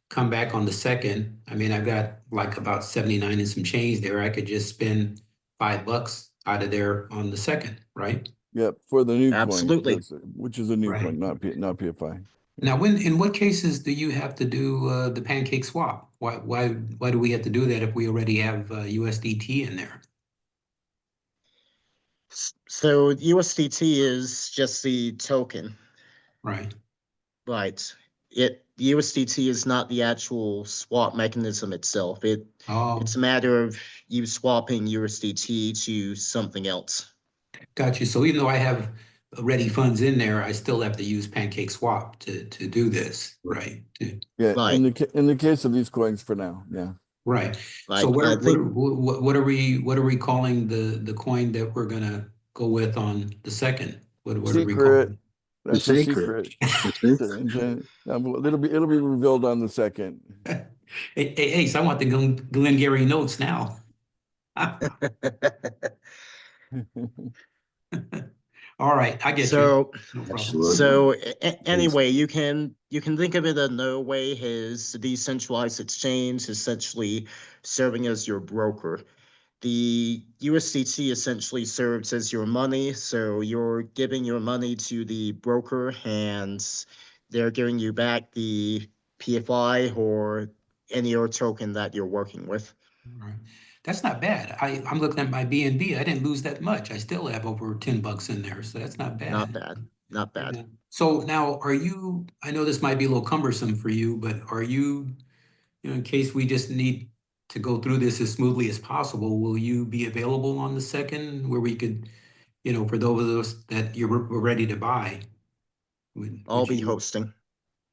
come back on the second, I mean, I've got like about 79 and some change there. I could just spend $5 out of there on the second, right?
Yep, for the new
Absolutely.
coin, which is a new
Right.
coin, not PFI.
Now, in what cases do you have to do the pancake swap? Why do we have to do that if we already have USDT in there?
So USDT is just the token.
Right.
Right. USDT is not the actual swap mechanism itself. It's a matter of you swapping USDT to something else.
Got you. So even though I have ready funds in there, I still have to use PancakeSwap to do this, right?
Yeah,
Right.
in the case of these coins for now, yeah.
Right.
Like,
So what are we calling the coin that we're gonna go with on the second? What are we calling
Secret. That's a secret. It'll be revealed on the second.
it? Hey, so I want the Glengarry notes now. All right, I get you.
so
No problem.
Absolutely.
so anyway, you can think of it another way as the decentralized exchange essentially serving as your broker. The USDT essentially serves as your money, so you're giving your money to the broker and they're giving you back the PFI or any other token that you're working with.
All right. That's not bad. I'm looking at my BNB. I didn't lose that much. I still have over $10 in there, so that's not bad.
Not bad. Not bad.
Yeah. So now I know this might be a little cumbersome for you, but are you in case we just need to go through this as smoothly as possible, will you be available on the 2nd where we could, for those of us that we're ready to buy?
I'll be
you?
hosting.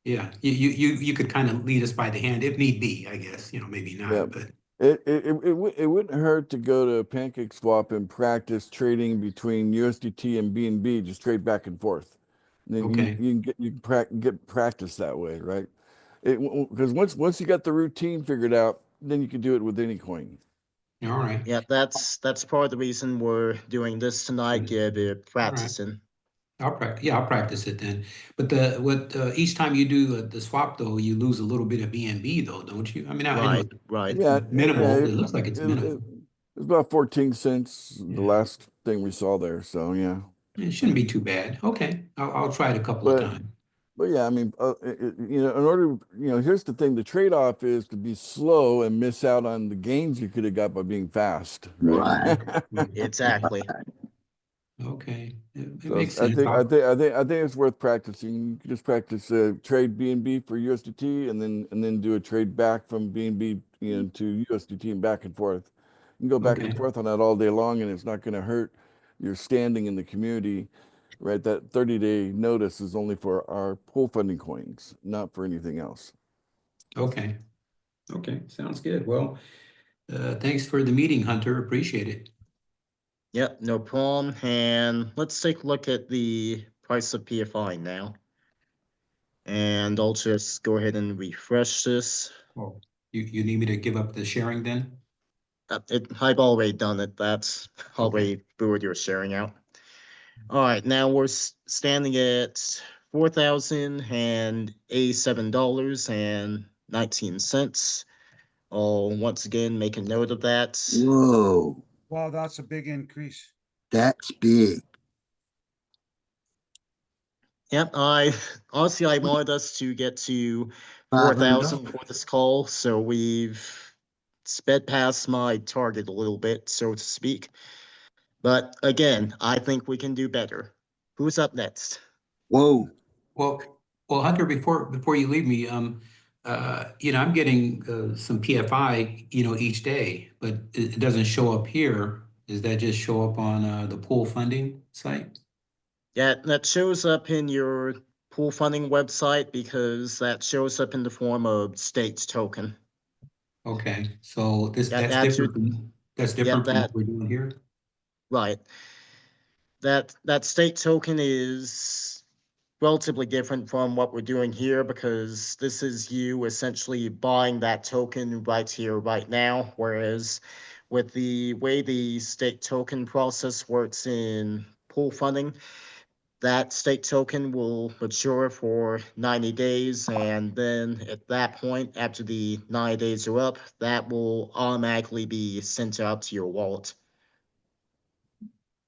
Yeah, you could kind of lead us by the hand if need be, I guess, maybe not,
Yeah.
but
It wouldn't hurt to go to PancakeSwap and practice trading between USDT and BNB, just trade back and forth. And then
okay.
you can get practice that way, right? Because once you got the routine figured out, then you can do it with any coin.
All right.
Yeah, that's part of the reason we're doing this tonight.
Good.
Get practicing.
I'll practice it then. But each time you do the swap though, you lose a little bit of BNB though, don't you? I mean, I know
Right.
it's minimal. It looks like it's minimal.
It's about 14 cents, the
Yeah.
last thing we saw there. So yeah.
It shouldn't be too bad. Okay, I'll try it a couple of times.
But yeah, I mean, in order, here's the thing: the trade-off is to be slow and miss out on the gains you could have got by being fast, right?
Exactly.
Okay, it
So
makes
I
sense.
think it's worth practicing. You can just practice trade BNB for USDT, and then do a trade back from BNB, to USDT and back and forth. You can go back and forth on that all day long, and it's not going to hurt your standing in the community, right? That 30-day notice is only for our pool funding coins, not for anything else.
Okay, sounds good. Well, thanks for the meeting, Hunter. Appreciate it.
Yep, no problem. And let's take a look at the price of PFI now. And I'll just go ahead and refresh this.
Oh, you need me to give up the sharing then?
I've already done it. That's already booted your sharing out. All right, now we're standing at $4,087.19. I'll once again make a note of that.
Whoa,
Wow, that's a big increase.
that's big.
Yep, honestly I wanted us to get to
500.
4,000 for this call, so we've sped past my target a little bit, so to speak. But again, I think we can do better. Who's up next?
Whoa.
Well, Hunter, before you leave me, I'm getting some PFI, each day, but it doesn't show up here. Does that just show up on the pool funding site?
Yeah, that shows up in your pool funding website because that shows up in the form of state token.
Okay, so that's
that's
different. That's different from what we're doing here.
Right. That state token is relatively different from what we're doing here because this is you essentially buying that token right here, right now. Whereas with the way the state token process works in pool funding, that state token will mature for 90 days. And then at that point, after the 90 days are up, that will automatically be sent out to your wallet.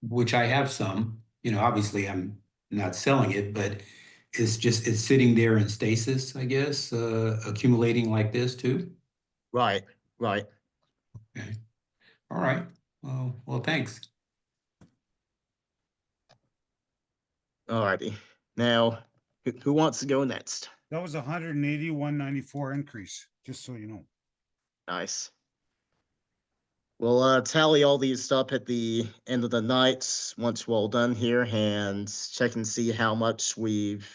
Which I have some, obviously I'm not selling it, but it's sitting there in stasis, I guess, accumulating like this too.
Right.
Okay. All right. Well, thanks.
Alrighty. Now, who wants to go next?
That was 181.94 increase, just so you know.
Nice. We'll tally all these up at the end of the night once we're all done here and check and see how much we've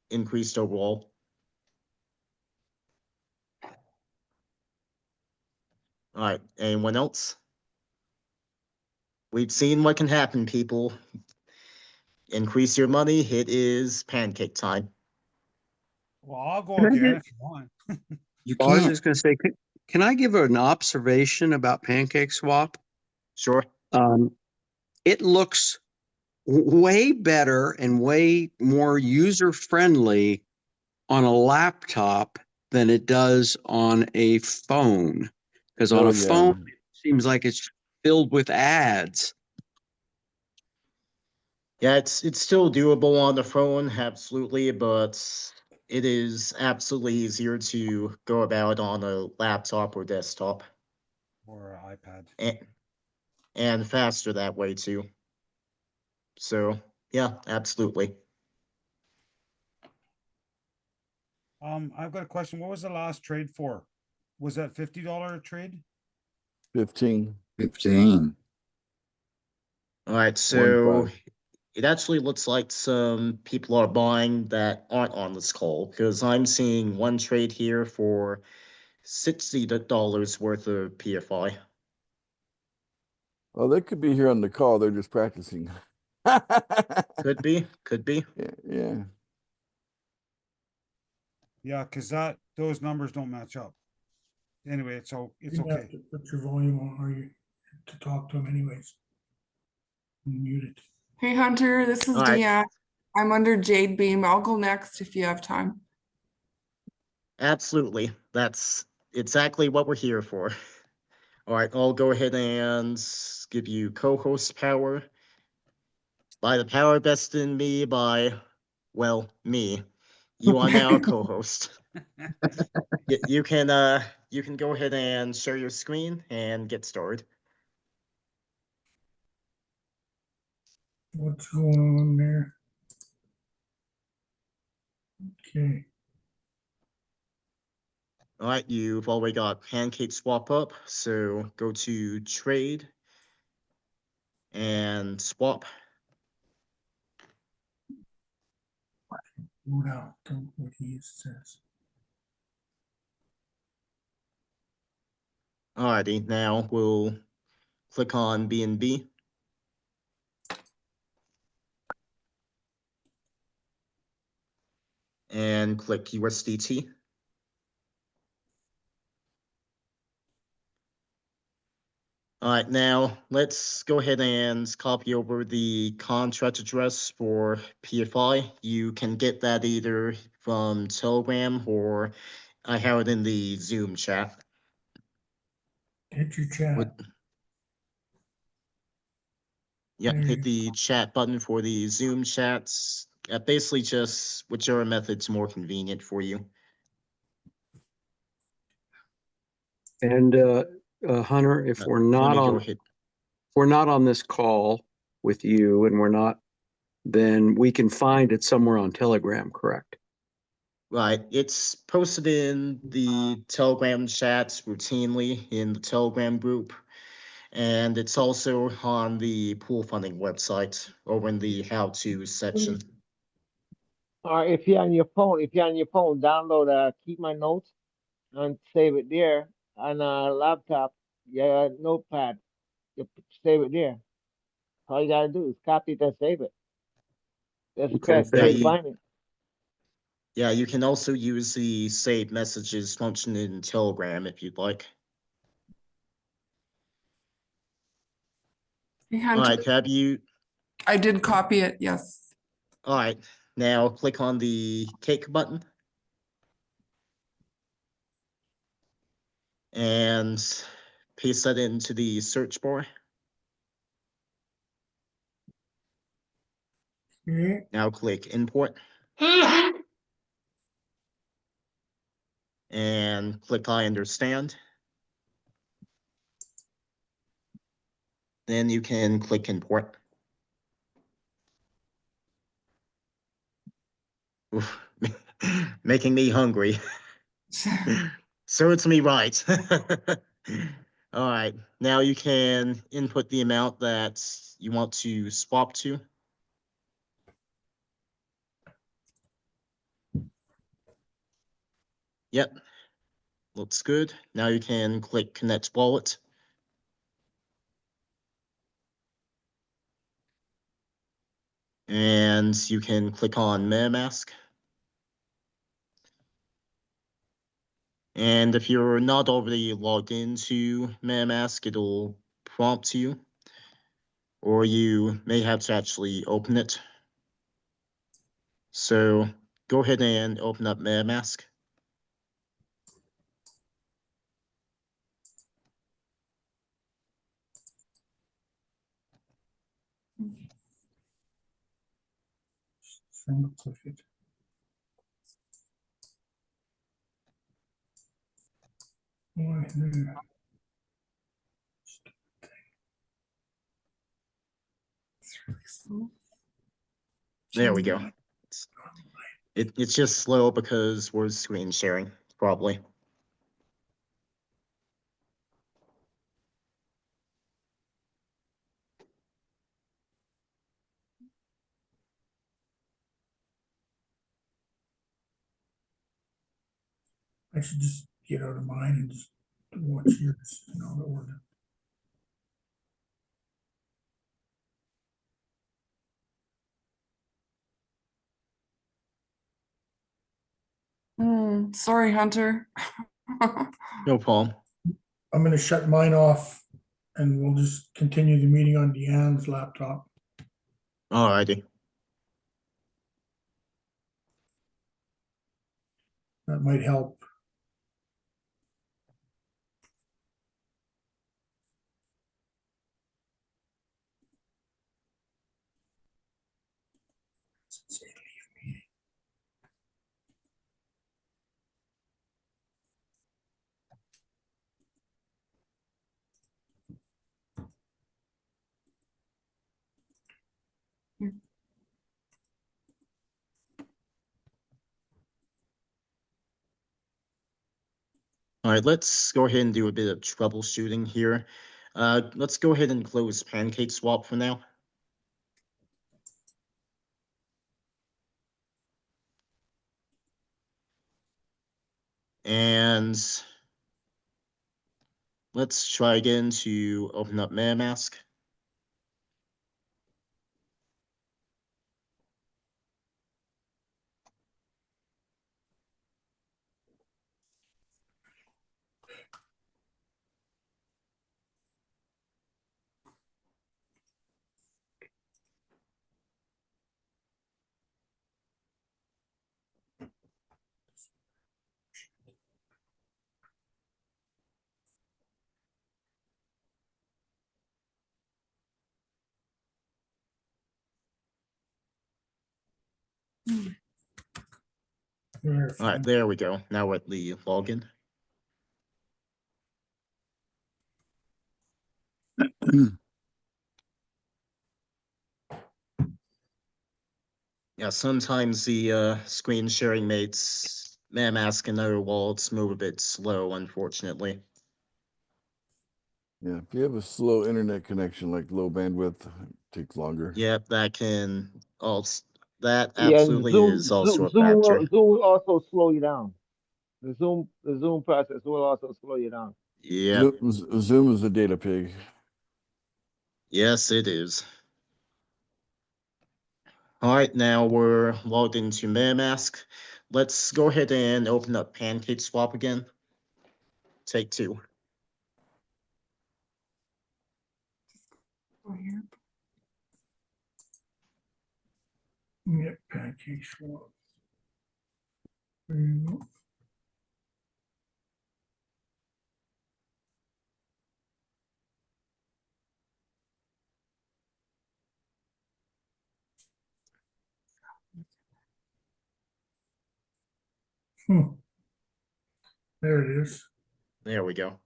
increased overall. All right, anyone else? We've seen what can happen, people. Increase your money. It is pancake time.
Well, I'll go
Can I
again
get-
if you want.
You
Well, I was
can't.
just going to say, can I give an observation about PancakeSwap?
Sure.
It looks way better and way more user friendly on a laptop than it does on a phone. Because on a phone, it seems like it's filled with ads.
Yeah, it's still doable on the phone, absolutely, but it is absolutely easier to go about on a laptop or desktop.
Or an iPad.
And faster that way too. So yeah, absolutely.
I've got a question. What was the last trade for? Was that $50 a trade?
15.
15.
All right,
1
so
5.
it actually looks like some people are buying that aren't on this call, because I'm seeing one trade here for $60 worth of PFI.
Oh, they could be here on the call. They're just practicing.
Could be, could be.
Yeah.
Yeah, because those numbers don't match up. Anyway, it's
You have
okay.
to put your volume on or you to talk to him anyways. Mute it.
Hey Hunter, this is
All right.
Deanne. I'm under Jade Beam. I'll go next if you have time.
Absolutely. That's exactly what we're here for. All right, I'll go ahead and give you co-host power. By the power vested in me by, well, me. You are now a co-host. You can go ahead and share your screen and get started.
What's going on there? Okay.
All right, you've already got PancakeSwap up, so go to trade and swap.
Load out what he says.
Alrighty, now we'll click on BNB. And click USDT. All right, now let's go ahead and copy over the contract address for PFI. You can get that either from Telegram or I have it in the Zoom chat.
Hit your chat.
Yep,
There
hit
you
the chat button for the Zoom chats. Basically just whichever method's more convenient for you.
And Hunter, if we're
Let
not
me go
on,
ahead.
if we're not on this call with you and we're not, then we can find it somewhere on Telegram, correct?
Right, it's posted in the Telegram chats routinely in the Telegram group. And it's also on the pool funding website over in the how-to section.
Or if you're on your phone, download Keep My Notes and save it there on a laptop, your notepad. You save it there. All you gotta do is copy it and save it. Just
Okay,
press
Yeah,
save finding.
you can also use the save messages function in Telegram if you'd like.
Hey
All
Hunter,
right, have you?
I did copy it, yes.
All right, now click on the cake button. And paste that into the search bar.
Okay.
Now click import. And click I understand. Then you can click import. Oof. Making me hungry. Serves me right. All right, now you can input the amount that you want to swap to. Yep, looks good. Now you can click connect wallet. And you can click on MetaMask. And if you're not already logged into MetaMask, it'll prompt you, or you may have to actually open it. So go ahead and open up MetaMask.
Single click it. Why there?
There we go. It's just slow because we're screen sharing, probably.
I should just get out of mine and just watch yours. No, that worked.
Sorry, Hunter.
No problem.
I'm gonna shut mine off and we'll just continue the meeting on Deanne's laptop.
Alrighty.
That might help.
All right, let's go ahead and do a bit of troubleshooting here. Let's go ahead and close PancakeSwap for now. And let's try again to open up MetaMask.
There,
All right, there we go. Now we're at the login. Yeah, sometimes the screen sharing makes MetaMask and other wallets move a bit slow, unfortunately.
Yeah, if you have a slow internet connection, like low bandwidth, it takes longer.
Yep, that can also, that
Yeah, and
absolutely is also a factor.
Zoom will also slow you down. The Zoom process will also slow you down.
Yep,
Zoom is a data pig.
yes, it is. All right, now we're logged into MetaMask. Let's go ahead and open up PancakeSwap again. Take two.
Go here.
yeah, PancakeSwap. There you go. There it is.
There we go.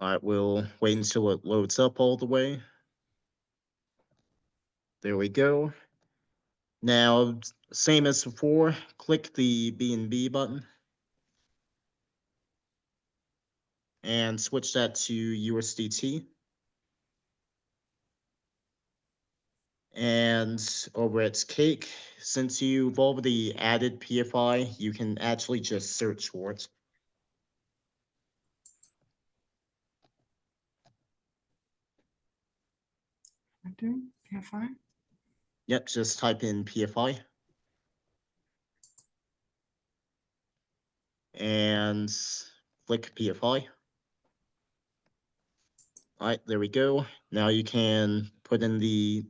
All right, we'll wait until it loads up all the way. There we go. Now, same as before, click the BNB button and switch that to USDT. And over at Cake, since you've already added PFI, you can actually just search for it.
I do. PFI.
Yep, just type in PFI. And click PFI. All right, there we go. Now you can put in the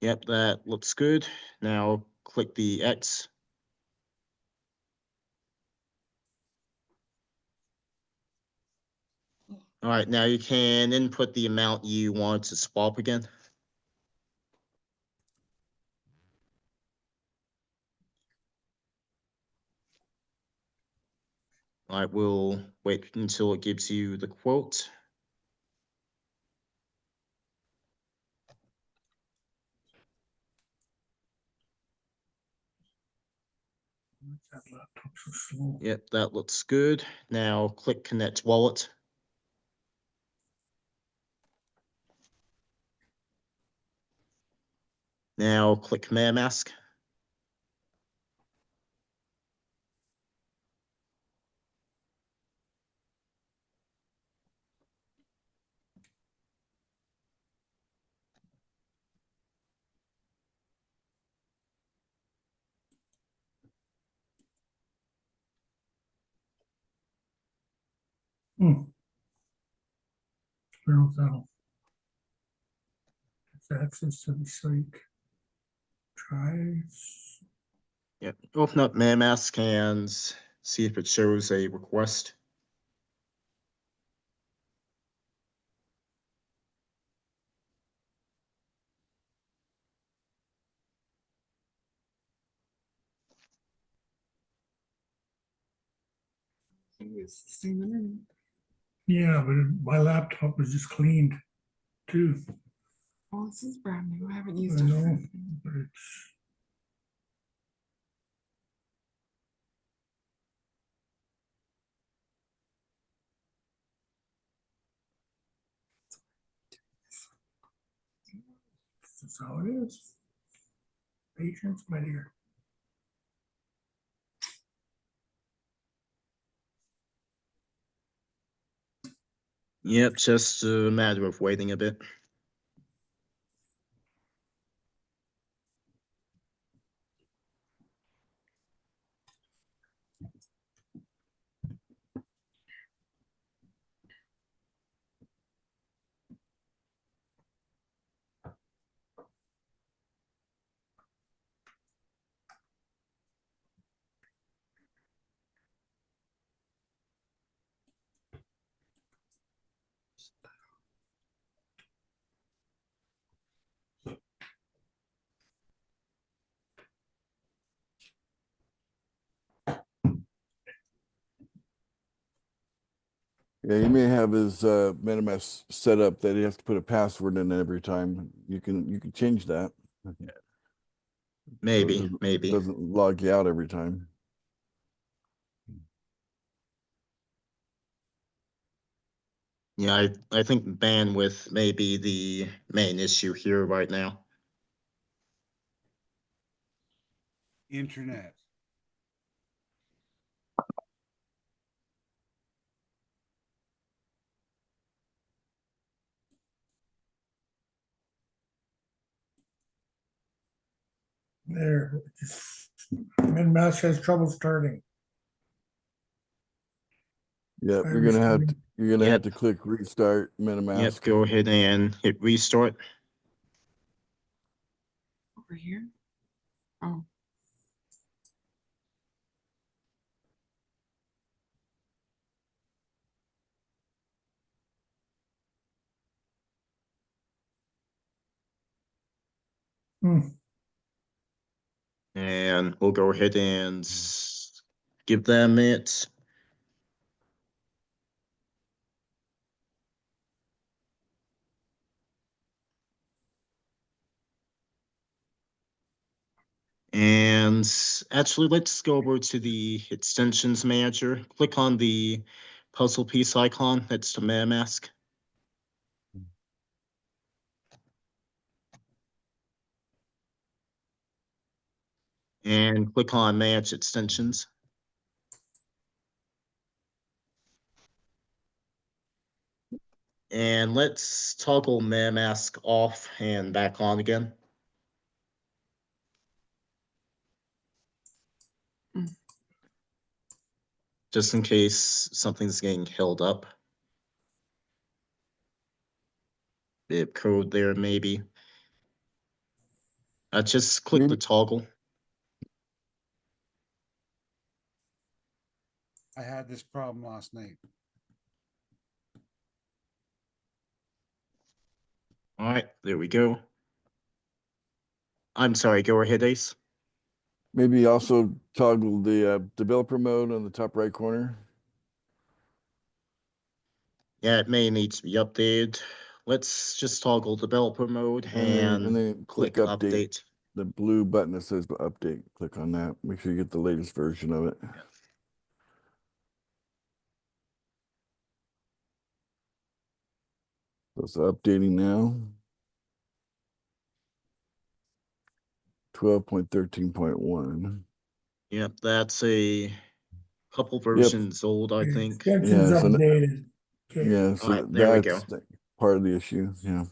Yep, that looks good. Now click the X. All right, now you can input the amount you want to swap again. All right, we'll wait until it gives you the quote.
That laptop's so slow.
Yep, that looks good. Now click Connect Wallet. Now click MetaMask.
That'll access to the site. Tries.
Yep, open up MetaMask and see if it shows a request.
It's the same internet.
Yeah, but my laptop was just cleaned too.
Oh, this is brand new. I haven't
I
used it.
know, but it's. This is how it is. Patience, my dear.
Yep, just a matter of waiting a bit.
Yeah, he may have his MetaMask set up that he has to put a password in every time. You can change that. So it
Maybe, maybe.
doesn't log you out every time.
Yeah, I think bandwidth may be the main issue here right now.
Internet.
There, MinMask has trouble starting.
Yep,
I
you're gonna have
understand.
to
Yep.
click restart MetaMask.
Yep, go ahead and hit restart.
Over here. Oh,
And we'll go ahead and give that a minute. And actually, let's go over to the extensions manager. Click on the puzzle piece icon next to MetaMask. And click on Manage Extensions. And let's toggle MetaMask off and back on again. Just in case something's getting held up. Bit of code there, maybe. Just click the toggle.
I had this problem last night.
All right, there we go. I'm sorry, go ahead, Ace.
Maybe also toggle the developer mode on the top right corner.
Yeah, it may need to be updated. Let's just toggle developer mode and
then
click
click update.
update.
the blue button that says update. Click on that. Make sure you get the latest version of it. So it's updating now. 12.13.1.
Yep, that's a couple versions old, I think.
Extensions
Yeah, so
updated. Okay.
Yeah, so
Alright, there we go.
that's part of the issue. Yeah.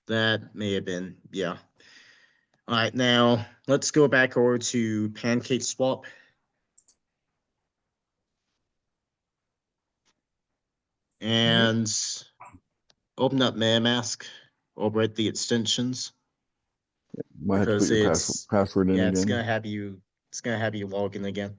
That may have been, yeah. All right, now let's go back over to PancakeSwap. And open up MetaMask over at the extensions.
Might have to put
Because
your
it's
password in
yeah,
again.
it's gonna have you log in again.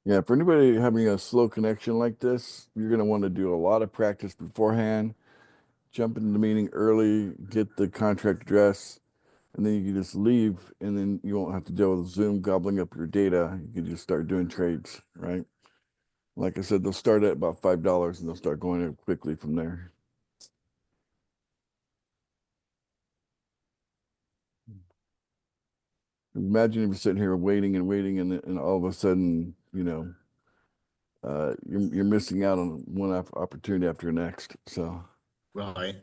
Yeah, for anybody having a slow connection like this, you're going to want to do a lot of practice beforehand. Jump into the meeting early, get the contract address, and then you can just leave, and then you won't have to deal with Zoom gobbling up your data. You can just start doing trades, right? Like I said, they'll start at about $5, and they'll start going up quickly from there. Imagine if you're sitting here waiting and waiting, and all of a sudden, you're missing out on one opportunity after the next. So
Right.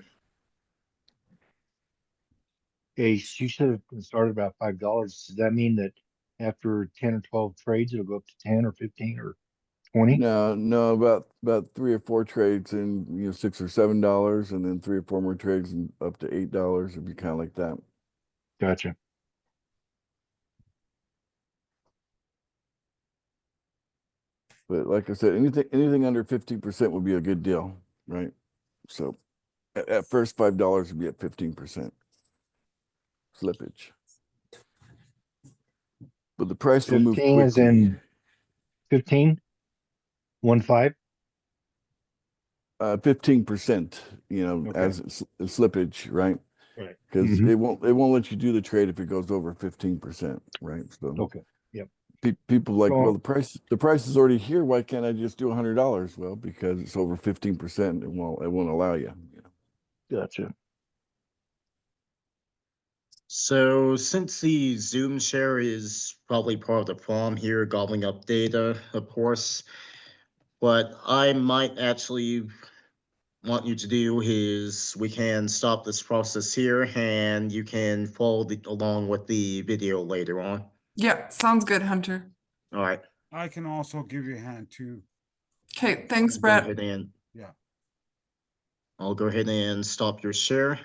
Okay, you said it started about $5. Does that mean that after 10 or 12 trades, it'll go up to 10 or 15 or 20?
no, about 3 or 4 trades and $6 or $7, and then 3 or 4 more trades and up to $8. It'd be kind of like that.
Gotcha.
But like I said, anything under 15% would be a good deal, right? So at first $5 would be at 15% slippage. But the price will move
15 is
quickly.
in 15? 1-5?
15%,
Okay.
as slippage, right?
Right.
Because it won't let you do the trade if it goes over 15%, right? So
Okay. Yep.
people like,
So-
well, the price is already here. Why can't I just do $100? Well, because it's over 15%. It won't allow you.
Gotcha.
So since the Zoom share is probably part of the problem here, gobbling up data, of course, what I might actually want you to do is we can stop this process here and you can follow along with the video later on.
Yeah, sounds good, Hunter.
All right.
I can also give you a hand too.
Okay, thanks,
Go
Brett.
ahead and
Yeah.
I'll go ahead and stop your share.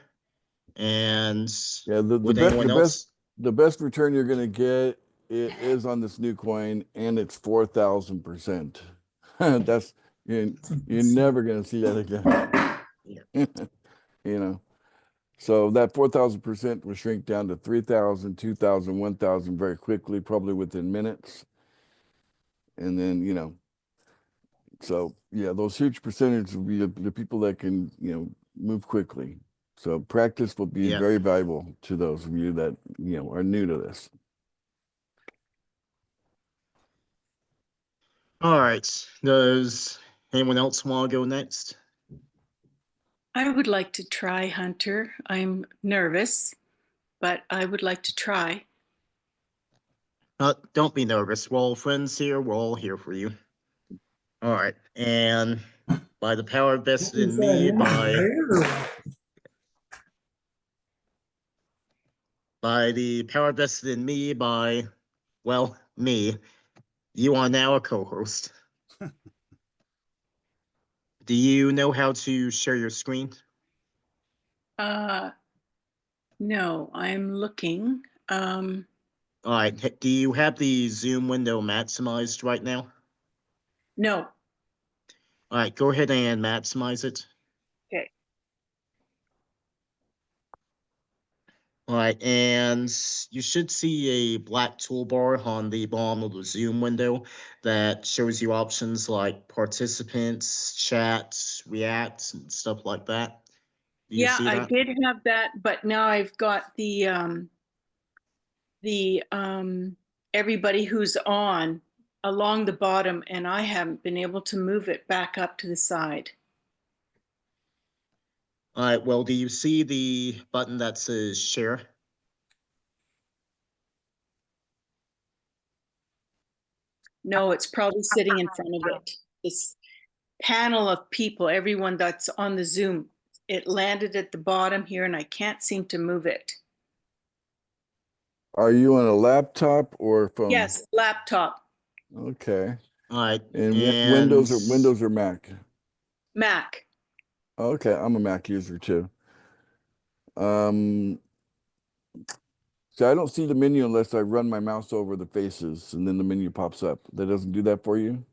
And
Yeah,
would anyone else?
the best return you're going to get is on this new coin, and it's 4,000%. That's you're never going to see that again. So that 4,000% will shrink down to 3,000, 2,000, 1,000 very quickly, probably within minutes. And then, so yeah, those huge percentages will be the people that can, move quickly. So practice will be very valuable to those of you that, are new to this.
All right. Does anyone else want to go next?
I would like to try, Hunter. I'm nervous, but I would like to try.
Don't be nervous. We're all friends here. We're all here for you. All right. And by the power vested in me, by the power vested in me, well, me, you are now a co-host. Do you know how to share your screen?
No, I'm looking.
All right. Do you have the Zoom window maximized right now?
No.
All right. Go ahead and maximize it.
Okay.
All All right, and you should see a black toolbar on the bottom of the Zoom window that shows you options like participants, chat, react, and stuff like that. Do you
Yeah,
see
I
that?
did have that, but now I've got the everybody who's on along the bottom, and I haven't been able to move it back up to the side.
All right, well, do you see the button that says share?
No, it's probably sitting in front of it. This panel of people, everyone that's on the Zoom, it landed at the bottom here and I can't seem to move it.
Are you on a laptop or phone?
Yes, laptop,
Okay.
All right,
And
and
Windows or Mac?
Mac.
Okay, I'm a Mac user too. So I don't see the menu unless I run my mouse over the faces and then the menu pops up. That doesn't do that for you?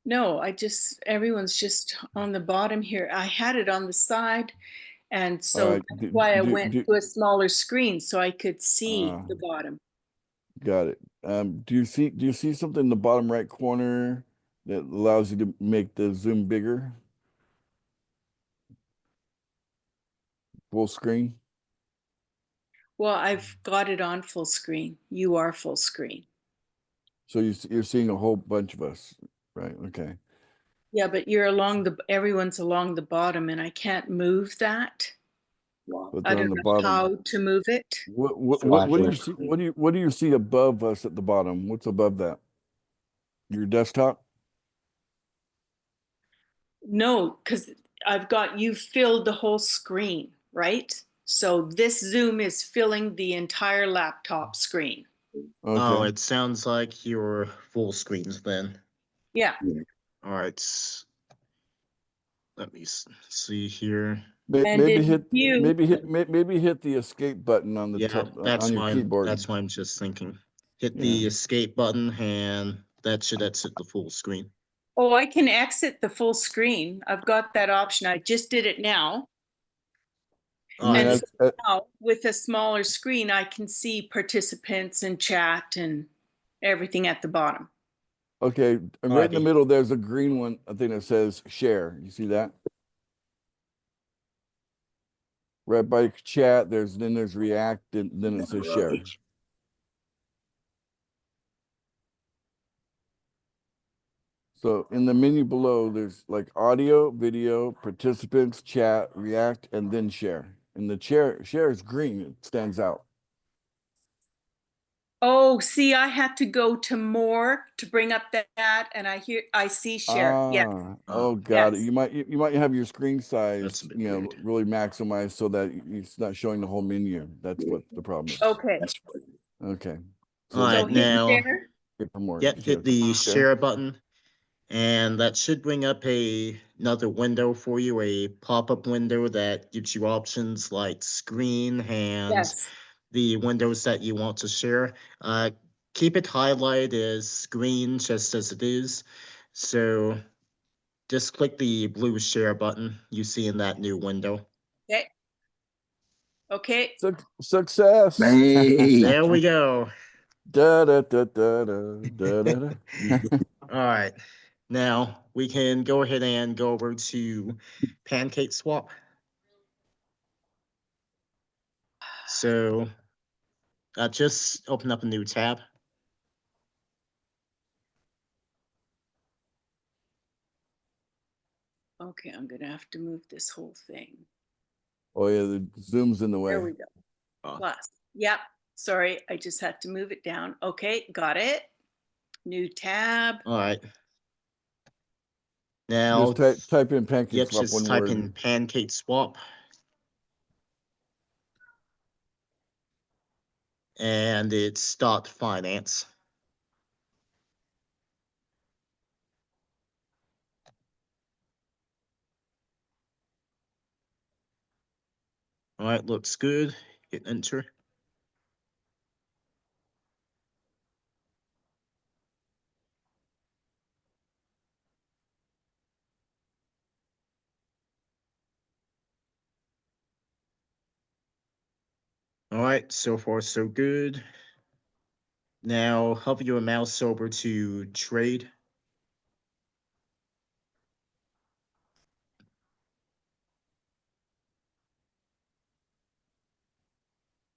No, everyone's just on the bottom here. I had it on the side, and so
All right.
that's why I went to a smaller screen so I could see the bottom.
Got it. Do you see something in the bottom right corner that allows you to make the zoom bigger? Full screen?
Well, I've got it on full screen. You are full screen.
So you're seeing a whole bunch of us, right? Okay.
Yeah, but everyone's along the bottom and I can't move that.
But
I
they're on
don't
the
know
bottom.
how to move it.
What do you see? What do you see above us at the bottom? What's above that? Your desktop?
No, because you filled the whole screen, right? So this Zoom is filling the entire laptop screen.
oh,
Okay.
it sounds like you're full screens then.
Yeah.
All right, let me see here.
And
Maybe
did you?
maybe hit the escape button on the
Yeah,
top on your keyboard.
that's why I'm just thinking. Hit the
Yeah.
escape button and that should exit the full screen.
Oh, I can exit the full screen. I've got that option. I just did it now.
All
And
right,
then
Now with a smaller screen, I can see participants and chat and everything at the bottom.
okay, and right in the
Alrighty.
middle, there's a green one, I think that says share. You see that? Right by chat, there's react, and then it says share. So in the menu below, there's like audio, video, participants, chat, react, and then share. And the share is green, it stands out.
Oh, see, I had to go to more to bring up that, and I see share. Yes,
Oh, got it.
yes.
You might have your screen size,
That's a bit weird.
really maximized so that it's not showing the whole menu. That's what the problem is.
Okay.
Okay.
All right,
So hit
now,
share.
Hit for more.
yep, hit the share button, and that should bring up another window for you, a pop-up window that gives you options like screen and
Yes.
the windows that you want to share. Keep it highlighted as green just as it is. So just click the blue share button you see in that new window.
Okay. Okay.
Success.
Hey.
There we go.
Da, da, da, da, da, da, da, da.
All right. Now we can go ahead and go over to PancakeSwap. So just open up a new tab.
Okay, I'm gonna have to move this whole thing.
Oh yeah, the zoom's in the way.
There we go. Plus. Yep. Sorry, I just had to move it down. Okay, got it. New tab.
All right. Now,
Just type in
yep,
PancakeSwap
just
one
type
word.
in PancakeSwap. And it's .finance. All right, looks good. Hit enter. All right, so far so good. Now hover your mouse over to trade.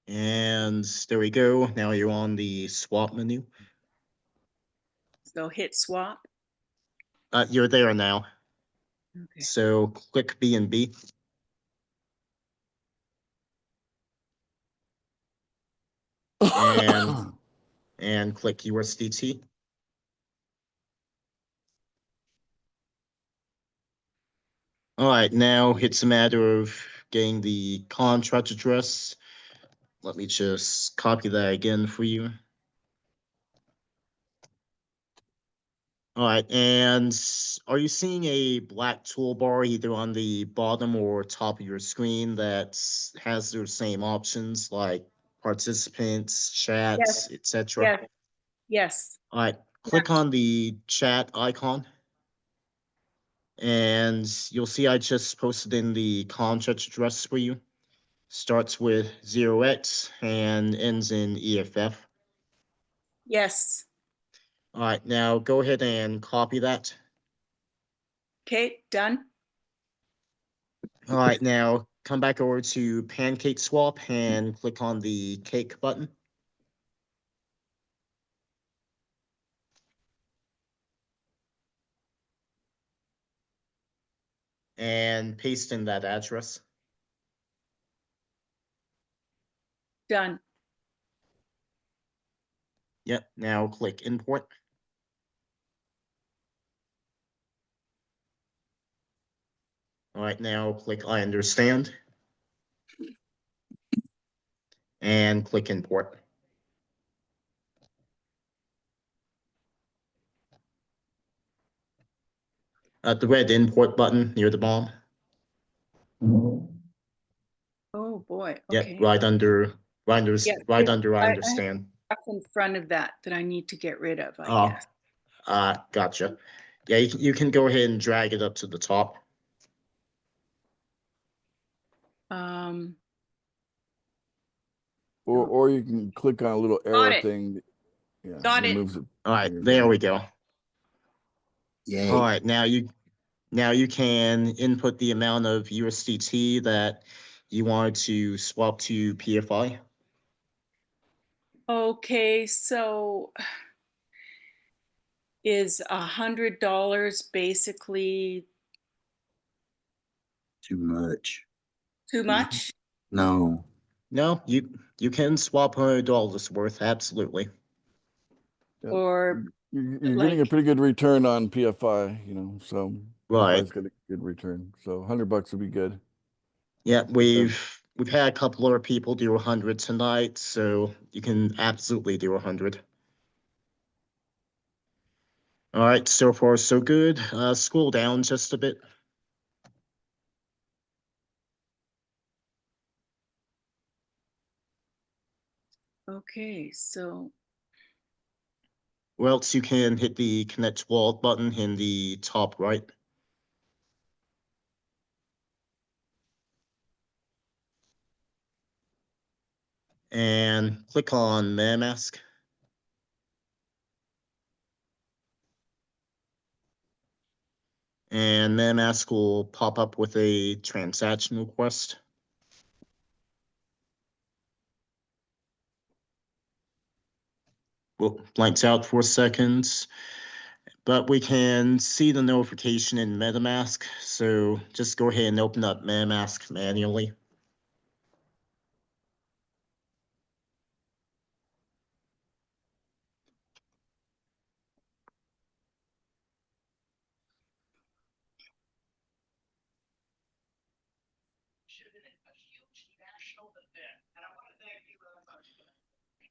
And there we go. Now you're on the swap menu.
So hit swap.
You're there now.
Okay.
So click BNB. And click USDT. All right, now it's a matter of getting the contract address. Let me just copy that again for you. All right, and are you seeing a black toolbar either on the bottom or top of your screen that has the same options like participants, chats,
Yes.
etc.?
Yes. Yes.
All right, click on the chat icon. And you'll see I just posted in the contract address for you. Starts with 0x and ends in EFF.
Yes.
All right, now go ahead and copy that.
Okay, done.
All right, now come back over to PancakeSwap and click on the cake button. And paste in that address.
Done.
Yep, now click import. All right, now click I understand. And click import. The red import button near the bottom.
Oh boy.
Yep,
Okay.
right under I
I have
understand.
stuff in front of that I need to get rid of, I
Oh,
guess.
gotcha. Yeah, you can go ahead and drag it up to the top.
Um,
Or you can click on a little
Got
arrow
it.
thing. Yeah,
Got
it
it.
moves it.
All right,
you
there
go.
we go.
Yay.
All right, now you can input the amount of USDT that you wanted to swap to PFI.
Okay, so is $100 basically
Too much.
too much?
No.
No, you can swap $100 worth, absolutely.
Yep.
Or
You're getting a
like,
pretty good return on PFI, so
Right.
PFI's got a good return. So $100 would be good.
Yeah, we've had a couple other people do 100 tonight, so you can absolutely do 100. All right, so far so good. Scroll down just a bit.
okay, so
Or else you can hit the connect wallet button in the top right. And click on MetaMask. And MetaMask will pop up with a transaction request. Well, blanks out for seconds, but we can see the notification in MetaMask. So just go ahead and open up MetaMask manually.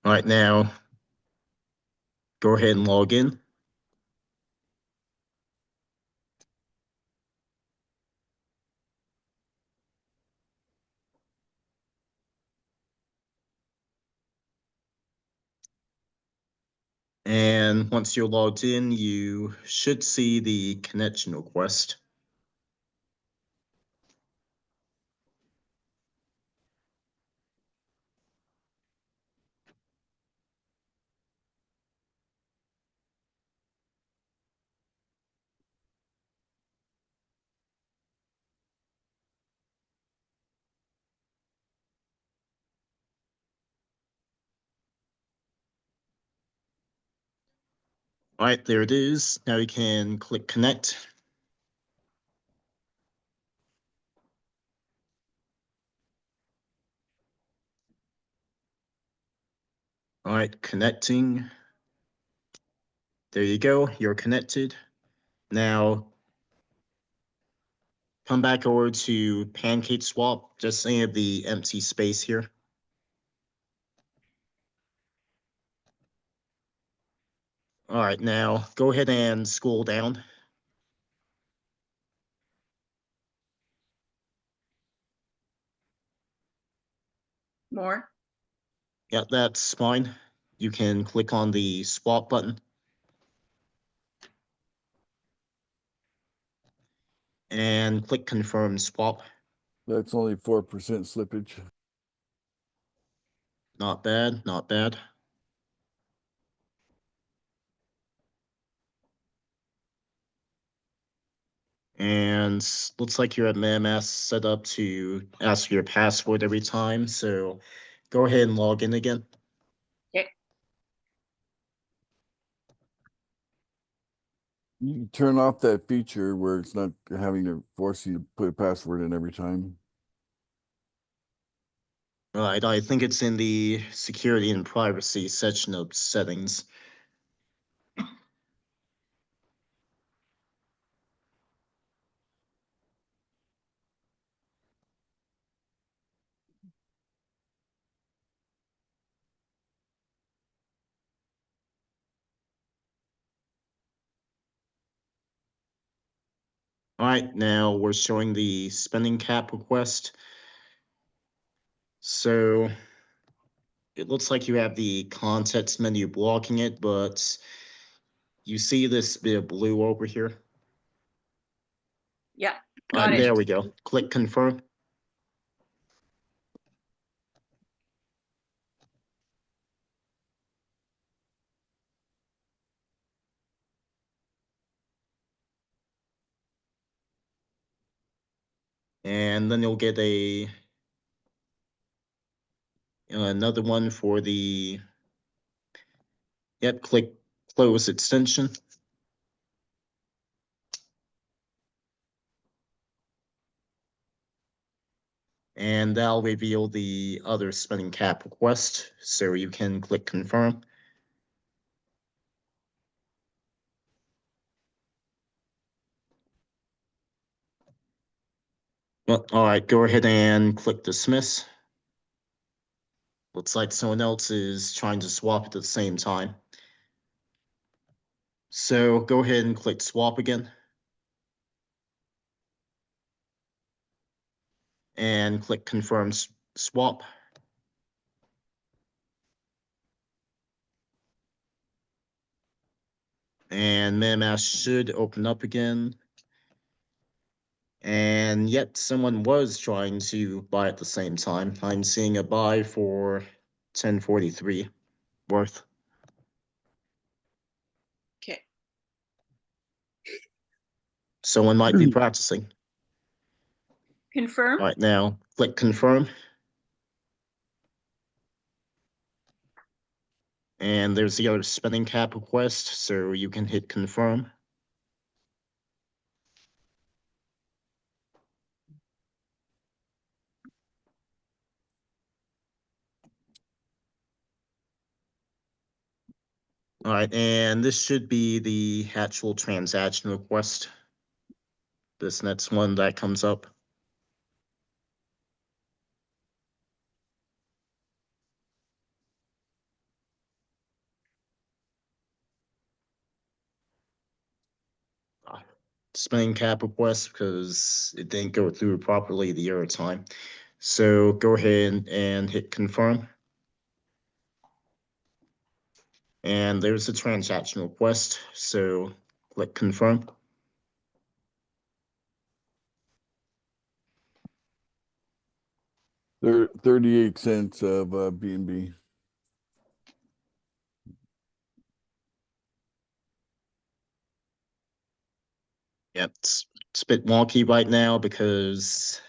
All right, now go ahead and log in. And once you're logged in, you should see the connection request. All right, there it is. Now you can click connect. All right, connecting. There you go, you're connected. Now, come back over to PancakeSwap, just any of the empty space here. All right, now go ahead and scroll down.
More?
Yeah, that's fine. You can click on the swap button. And click confirm swap.
That's only 4% slippage.
Not bad, not bad. And looks like your MMS set up to ask for your password every time. So go ahead and log in again.
Okay.
You can turn off that feature where it's not having to force you to put a password in every time.
All right, I think it's in the security and privacy section of settings. All right, now we're showing the spending cap request. So it looks like you have the context menu blocking it, but you see this bit of blue over here?
Yeah,
All
got
right,
it.
there we go. Click confirm. And then you'll get another one for the, yep, click close extension. And that'll reveal the other spending cap request, so you can click confirm. Well, all right, go ahead and click dismiss. Looks like someone else is trying to swap at the same time. So go ahead and click swap again. And click confirm swap. And MetaMask should open up again. And yet someone was trying to buy at the same time. I'm seeing a buy for 1043 worth.
Okay.
Someone might be practicing.
Confirm?
All right, now click confirm. And there's the other spending cap request, so you can hit confirm. All right, and this should be the actual transaction request. This next one that comes up. Spending cap request because it didn't go through properly the other time. So go ahead and hit confirm. And there's the transaction request. So click confirm.
There 38 cents of BNB.
Yep, it's a bit wonky right now because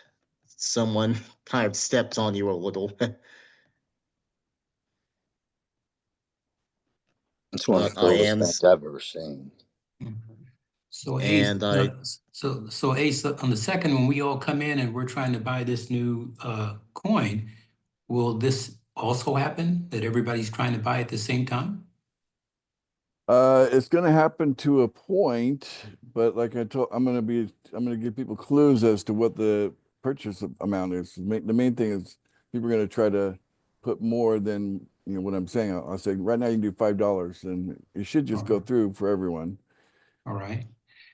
someone kind of stepped on you a little.
It's one of the
I
coolest
am,
things I've ever seen.
So Ace,
and I,
so Ace, on the second one, we all come in and we're trying to buy this new coin. Will this also happen, that everybody's trying to buy at the same time?
It's going to happen to a point, but like I told, I'm going to give people clues as to what the purchase amount is. The main thing is people are going to try to put more than, what I'm saying. I'll say right now you can do $5 and it should just go through for everyone.
All right.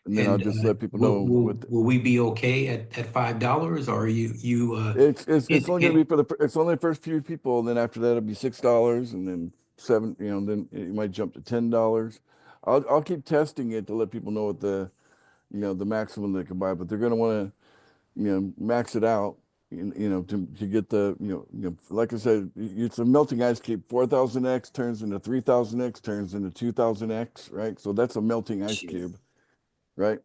And then I'll just let people know
Will we be okay at $5, or
it's only going to be for it's only the first few people. And then after that, it'll be $6 and then $7, then it might jump to $10. I'll keep testing it to let people know what the maximum they can buy, but they're going to want to, max it out, to get the, like I said, it's a melting ice cube. 4000X turns into 3000X, turns into 2000X, right? So that's a melting ice cube, right?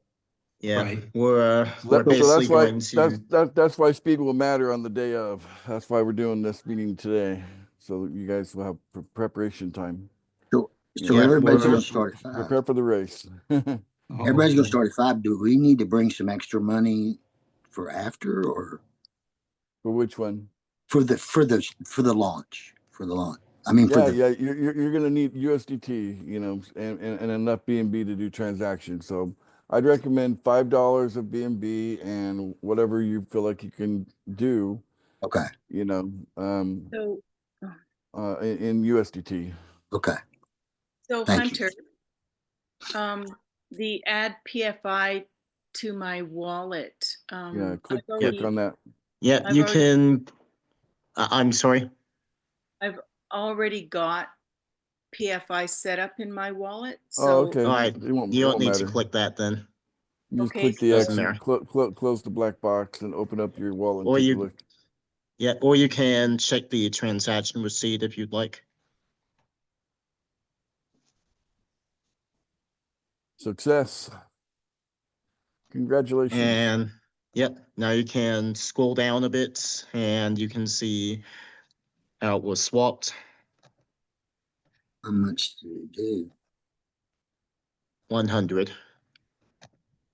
yeah,
Right.
we're
So
basically
that's why
going to,
that's why speed will matter on the day of. That's why we're doing this meeting today, so that you guys will have preparation time.
So
Yeah,
everybody's
we're-
going to start at 5.
Prepare for the race.
Everybody's going to start at 5. Do we need to bring some extra money for after, or
For which one?
for the launch? For the launch. I mean,
Yeah, you're gonna need USDT, and enough BNB to do transactions. So I'd recommend $5 of BNB and whatever you feel like you can do.
Okay.
So,
in USDT.
Okay.
so
Thank you.
Hunter, the add PFI to my wallet.
Yeah, click
already-
on that.
yeah,
I've
you
already-
can, I'm sorry.
I've already got PFI set up in my wallet.
Oh,
So
okay.
All right,
It won't
you don't need
matter.
to click that then.
You just
Okay,
click the
so-
X
Doesn't
and close the black box and open up your wallet and
Or
take
you-
a look.
Yeah, or you can check the transaction receipt if you'd like.
Success. Congratulations.
And yep, now you can scroll down a bit and you can see how it was swapped.
How much do you do?
100.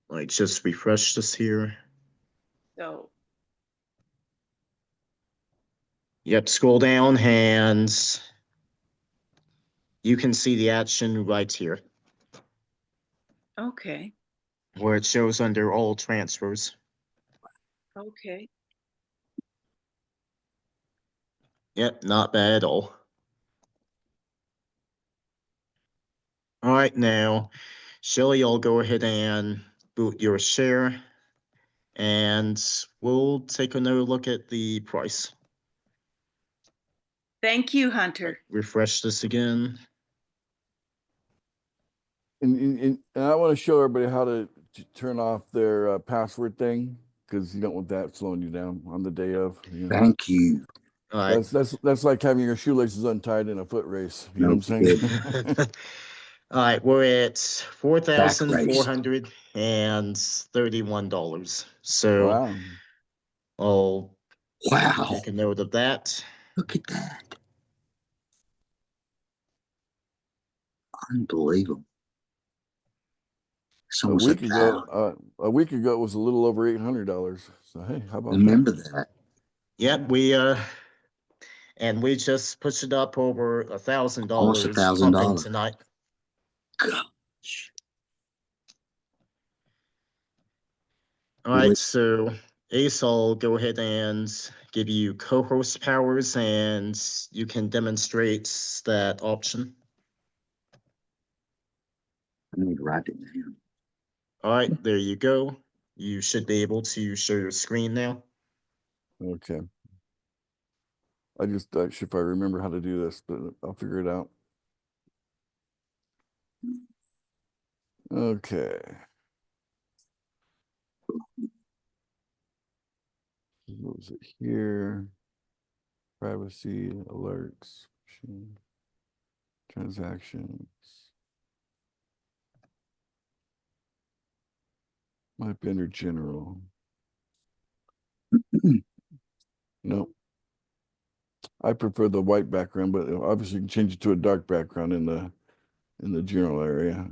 Like, just refresh this here.
So
Yep, scroll down and you can see the action right here
okay,
where it shows under all transfers.
okay.
Yep, not bad at all. All right, now, Shelly, I'll go ahead and boot your share and we'll take another look at the price.
Thank you, Hunter.
Refresh this again.
And I want to show everybody how to turn off their password thing, because you don't want that slowing you down on the day of.
Thank you.
All right.
That's like having your shoelaces untied in a foot race. You know what I'm saying?
All right, we're at $4,431. So
Wow.
I'll
Wow.
take a note of that.
Look at that. Unbelievable. It's
A
almost
week
like
ago, it was a little over $800. So hey, how about
remember
that?
that.
Yep, and we just pushed it up over $1,000.
Almost
pumping
$1,000
tonight.
Gosh.
All right, so Ace, I'll go ahead and give you co-host powers and you can demonstrate that option.
I need to write it down.
All right, there you go. You should be able to show your screen now.
Okay. I just if I remember how to do this, but I'll figure it out. Okay. What was it here? Privacy alerts, transactions. Might be under general. No. I prefer the white background, but obviously you can change it to a dark background in the in the general area.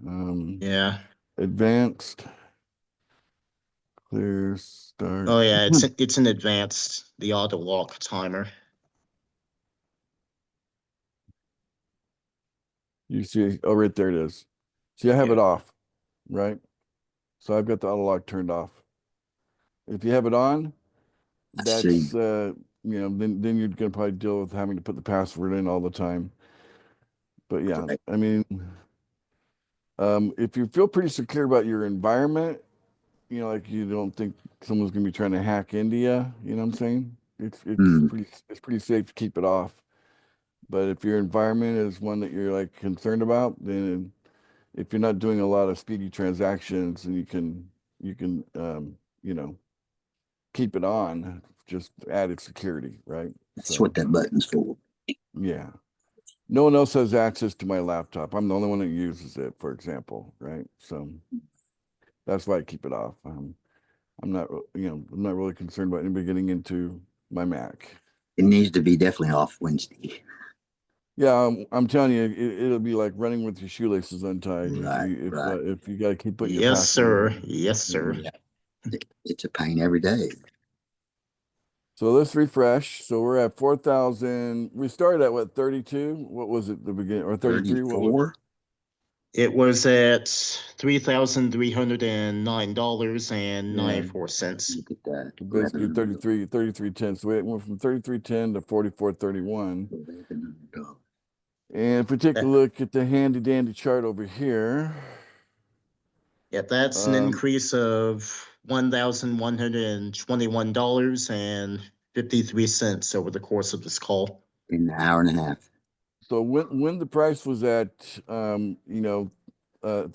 Yeah.
Advanced, clear, start.
Oh yeah, it's an advanced, the auto lock timer.
You see, oh, right there it is. See, I have it
Yeah.
off, right? So I've got the auto lock turned off. If you have it on,
I
that's
see.
then you're gonna probably deal with having to put the password in all the time. But yeah,
Right.
I mean, if you feel pretty secure about your environment, like you don't think someone's gonna be trying to hack into you, you know what I'm saying?
Hmm.
It's pretty safe to keep it off. But if your environment is one that you're like concerned about, then if you're not doing a lot of speedy transactions, and you can keep it on, just added security, right?
That's
So
what that button's for.
yeah. No one else has access to my laptop. I'm the only one that uses it, for example, right? So that's why I keep it off. I'm not really concerned about anybody getting into my Mac.
It needs to be definitely off Wednesday.
Yeah, I'm telling you, it'll be like running with your shoelaces untied
Right, right.
if you got to keep putting your
Yes,
password
sir.
in.
Yes, sir.
Yeah. It's a pain every day.
So let's refresh. So we're at 4,000. We started at what, 32? What was it the beginning, or 33? What was
34?
It was at $3,309.94.
Look at that.
basically
$1,100.
33.10. So it went from 33.10 to 44.31.
$1,100.
And if we take a look at the handy dandy chart over here,
Yeah, that's an increase of $1,121.53 over the course of this call.
In an hour and a half.
so when the price was at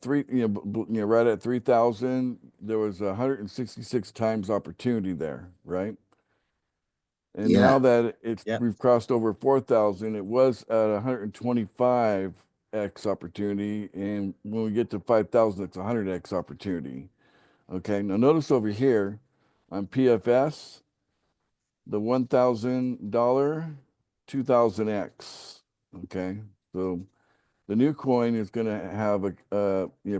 three, right at 3,000, there was 166 times opportunity there, right? And
Yeah.
now that
Yep.
we've crossed over 4,000, it was at 125x opportunity, and when we get to 5,000, it's 100x opportunity. Okay, now notice over here on PFS, the $1,000, 2,000x. Okay, so the new coin is going to have a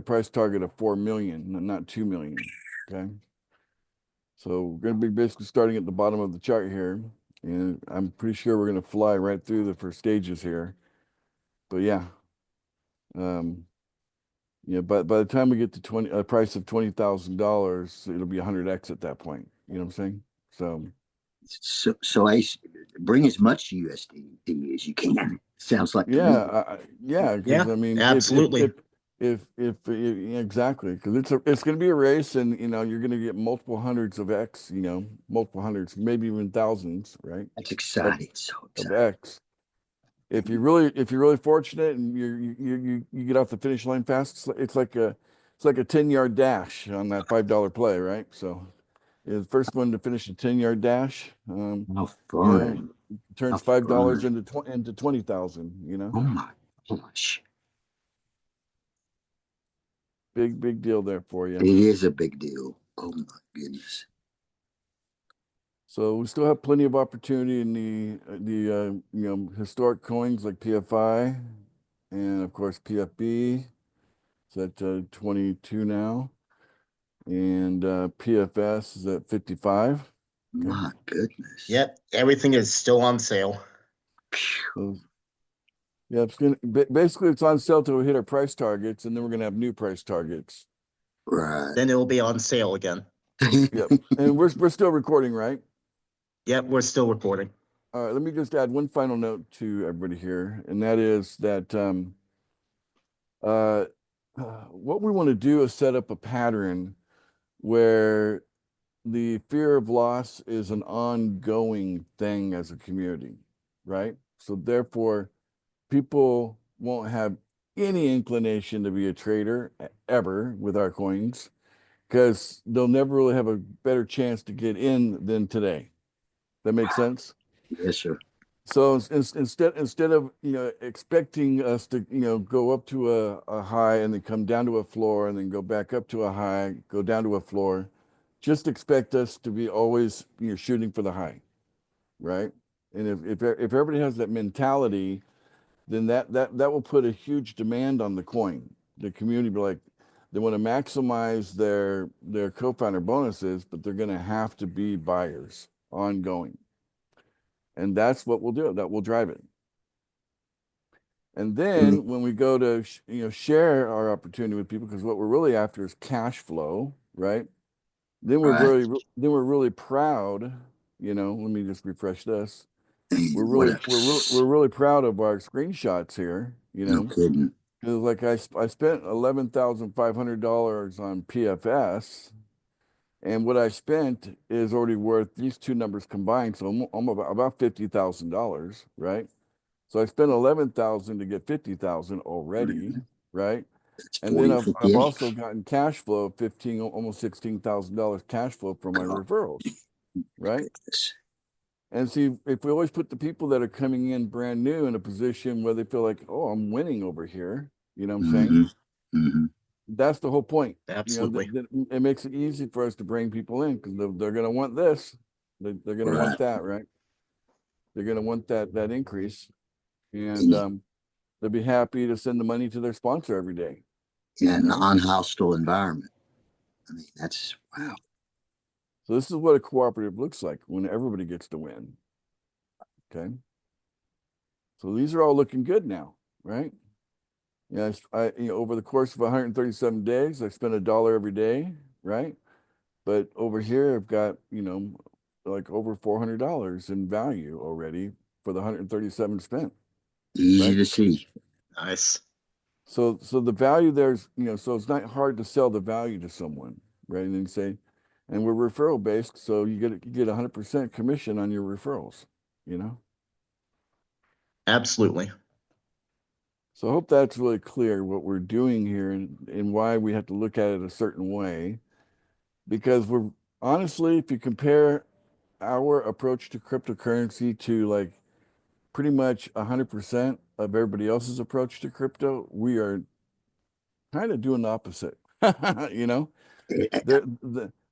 price target of 4 million, not 2 million. Okay, so we're going to be basically starting at the bottom of the chart here, and I'm pretty sure we're going to fly right through the first stages here. But yeah, but by the time we get to a price of $20,000, it'll be 100x at that point. You know what I'm saying?
So Ace, bring as much USDT as you can. Sounds like to me.
Yeah, because
Yeah,
I mean,
absolutely.
if yeah, exactly, because it's going to be a race, and you're going to get multiple hundreds of X, multiple hundreds, maybe even thousands, right?
That's exciting. So
Of
exciting.
X. If you're really fortunate and you get off the finish line fast, it's like a 10-yard dash on that $5 play, right? So the first one to finish a 10-yard dash,
How
you know,
fun.
turns
How
$5
fun.
into 20,000.
Oh my gosh.
Big deal there for you.
It is a big deal. Oh my goodness.
So we still have plenty of opportunity in the historic coins like PFI, and of course PFB. It's at 22 now, and PFS is at 55. Okay.
My goodness.
Yep, everything is still on sale.
So, yeah, basically it's on sale till we hit our price targets, and then we're gonna have new price targets.
Right.
Then it'll be on sale again.
Yep, and we're still recording, right?
Yep, we're still recording.
All right, let me just add one final note to everybody here, and that is that what we want to do is set up a pattern where the fear of loss is an ongoing thing as a community, right? So therefore, people won't have any inclination to be a trader ever with our coins, because they'll never really have a better chance to get in than today. That makes sense?
Yes, sir.
So instead of expecting us to go up to a high and then come down to a floor and then go back up to a high, go down to a floor, just expect us to be always shooting for the high, right? And if everybody has that mentality, then that will put a huge demand on the coin. The community be like, they want to maximize their co-founder bonuses, but they're going to have to be buyers ongoing, and that's what we'll do. That will drive it. And then when we go to share our opportunity with people, because what we're really after is cash flow, right? Then we're really proud. Let me just refresh this. We're really proud of our screenshots here.
No kidding.
Because like I spent $11,500 on PFS, and what I spent is already worth these two numbers combined. So I'm about $50,000, right? So I spent 11,000 to get 50,000 already, right?
It's
And then
40,
I've also gotten cash flow of almost $16,000 cash flow from my referrals, right? And see, if we always put the people that are coming in brand new in a position where they feel like, oh, I'm winning over here, you know what I'm saying?
Mm-hmm.
That's the whole point.
Absolutely.
It makes it easy for us to bring people in because they're going to want this. They're going to want that, right? They're going to want that increase. And they'll be happy to send the money to their sponsor every day.
In an unhostile environment. I mean, that's wow.
So this is what a cooperative looks like when everybody gets to win. Okay. So these are all looking good now, right? Yeah, over the course of 137 days, I spent $1 every day, right? But over here, I've got like over $400 in value already for the 137 spent.
Easy to see.
Nice.
So the value there's so it's not hard to sell the value to someone, right? And then say, and we're referral based, so you get 100% commission on your referrals.
Absolutely.
So I hope that's really clear what we're doing here and why we have to look at it a certain way. Because we're honestly, if you compare our approach to cryptocurrency to like pretty much 100% of everybody else's approach to crypto, we are kind of doing the opposite.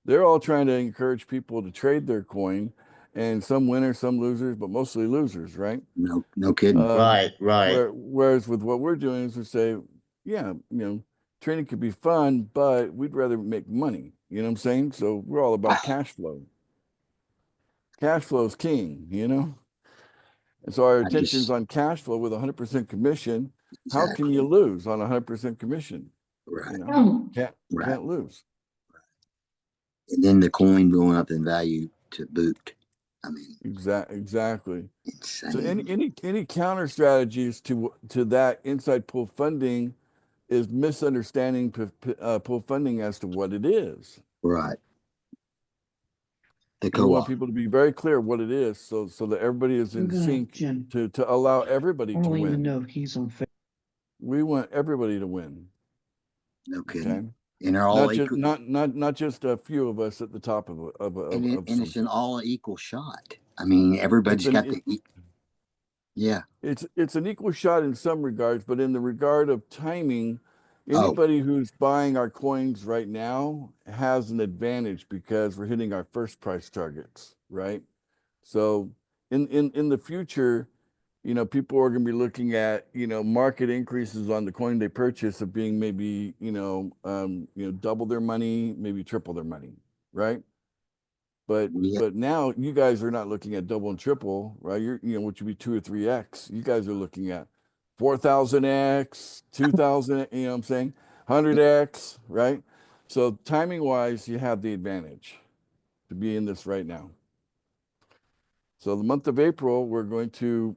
They're all trying to encourage people to trade their coin, and some winners, some losers, but mostly losers, right?
No kidding.
Right.
Whereas with what we're doing is we say, yeah, trading could be fun, but we'd rather make money. You know what I'm saying? So we're all about cash flow. Cash flow is king, And so our attention's on cash flow with 100% commission.
Exactly.
How can you lose on 100% commission?
Right.
Can't lose.
And then the coin going up in value to boot. I mean,
exactly.
Insane.
So any counter strategies to that inside pool funding is misunderstanding pool funding as to what it is.
Right. The
We want
co-op.
people to be very clear what it is, so that everybody is in sync to allow everybody to win.
Even know he's on.
We want everybody to win.
No kidding.
Okay.
And they're all
not just a few of us at the top of
it's an all equal shot. I mean, everybody's got yeah.
It's an equal shot in some regards, but in the regard of timing, anybody who's buying our coins right now has an advantage because we're hitting our first price targets, right? So in the future, people are going to be looking at, market increases on the coin they purchase of being maybe, double their money, maybe triple their money, right? But now you guys are not looking at double and triple, right? You're, which would be 2 or 3x. You guys are looking at 4,000x, 2,000, you know what I'm saying? 100x, right? So timing wise, you have the advantage to be in this right now. So the month of April, we're going to,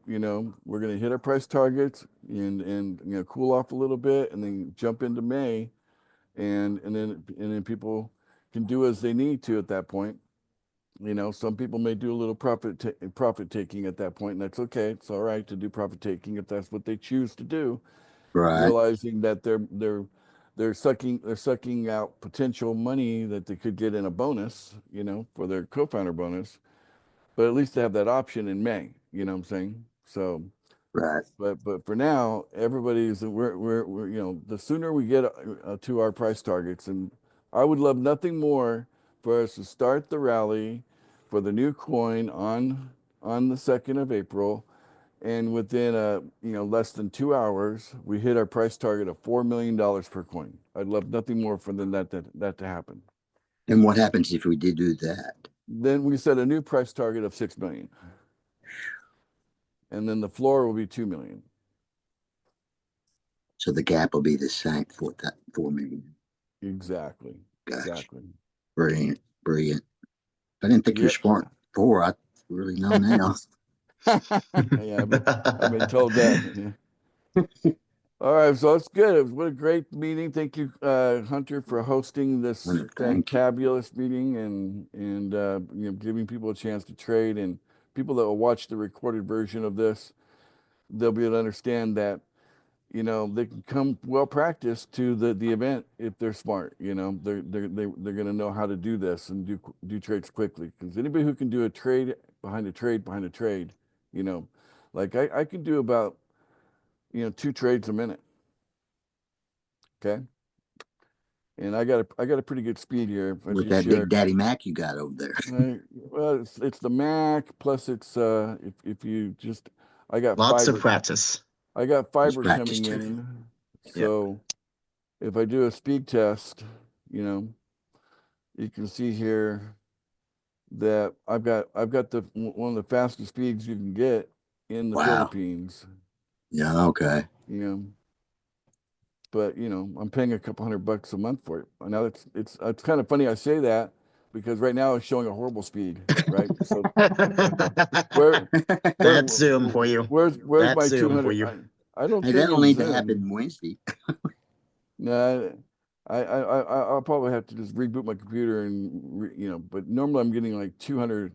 we're going to hit our price targets and cool off a little bit and then jump into May, and then people can do as they need to at that point. Some people may do a little profit taking at that point, and that's okay. It's all right to do profit taking if that's what they choose to do.
Right.
Realizing that they're sucking out potential money that they could get in a bonus, for their co-founder bonus. But at least they have that option in May. You know what I'm saying? So,
right.
But for now, everybody's we're the sooner we get to our price targets, and I would love nothing more for us to start the rally for the new coin on the 2nd of April, And within less than 2 hours, we hit our price target of $4 million per coin. I'd love nothing more for than that to happen.
And what happens if we did do that?
Then we set a new price target of 6 million. And then the floor will be 2 million.
So the gap will be the same for that 4 million.
Exactly.
Gotcha.
Exactly.
Brilliant. Brilliant. I didn't think you're smart before. I really know now.
Yeah, I've been told that. Yeah. All right, so it's good. What a great meeting. Thank you, Hunter, for hosting this fantabulous meeting and giving people a chance to trade, and people that will watch the recorded version of this, they'll be able to understand that they can come well practiced to the event if they're smart. They're going to know how to do this and do trades quickly, because anybody who can do a trade behind a trade behind a trade, like I can do about 2 trades a minute. Okay. And I got a pretty good speed here.
With that big Daddy Mac you got over there.
Well, it's the Mac, plus it's if you just I got
Lots
fiber.
of practice.
I got fiber
practice
coming
too.
in. So if I do a speed test, you can see here that I've got one of the fastest speeds you can get in the Philippines.
Yeah, okay.
But I'm paying a couple $100 a month for it. Now it's kind of funny I say that, because right now it's showing a horrible speed, right? So
that's Zoom for you.
Where's
that's
my
Zoom
200?
For you.
I don't think
that'll need
Zoom.
to happen Wednesday.
No, I'll probably have to just reboot my computer and but normally I'm getting like 200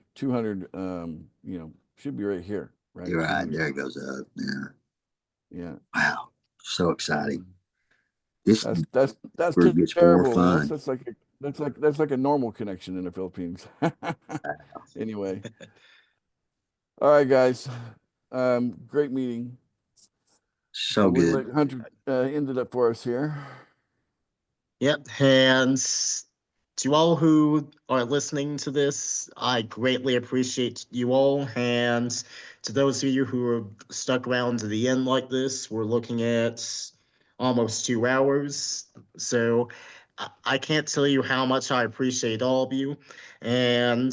should be right here, right?
You're right. There it goes up. Yeah.
Yeah.
Wow. So exciting. This
that's
group gets more
terrible.
fun.
That's like a normal connection in the Philippines. Anyway. All right, guys. Great meeting.
So
we'll
good.
let Hunter end it up for us here.
Yep. And to all who are listening to this, I greatly appreciate you all. And to those of you who are stuck around to the end like this, we're looking at almost 2 hours. So I can't tell you how much I appreciate all of you. And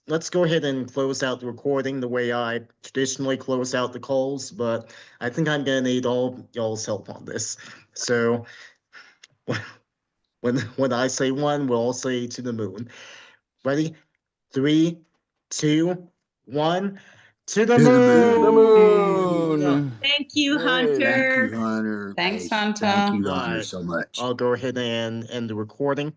let's go ahead and close out the recording the way I traditionally close out the calls, but I think I'm going to need all y'all's help on this. So when I say 1, we'll all say to the moon. Ready? 3, 2, 1. To the moon!
To the moon!
Thank you,
Yay.
Hunter.
Thank you, Hunter.
Thanks,
Hey,
Hunter.
Thank you,
All
Hunter,
right.
so much.
I'll go ahead and end the recording.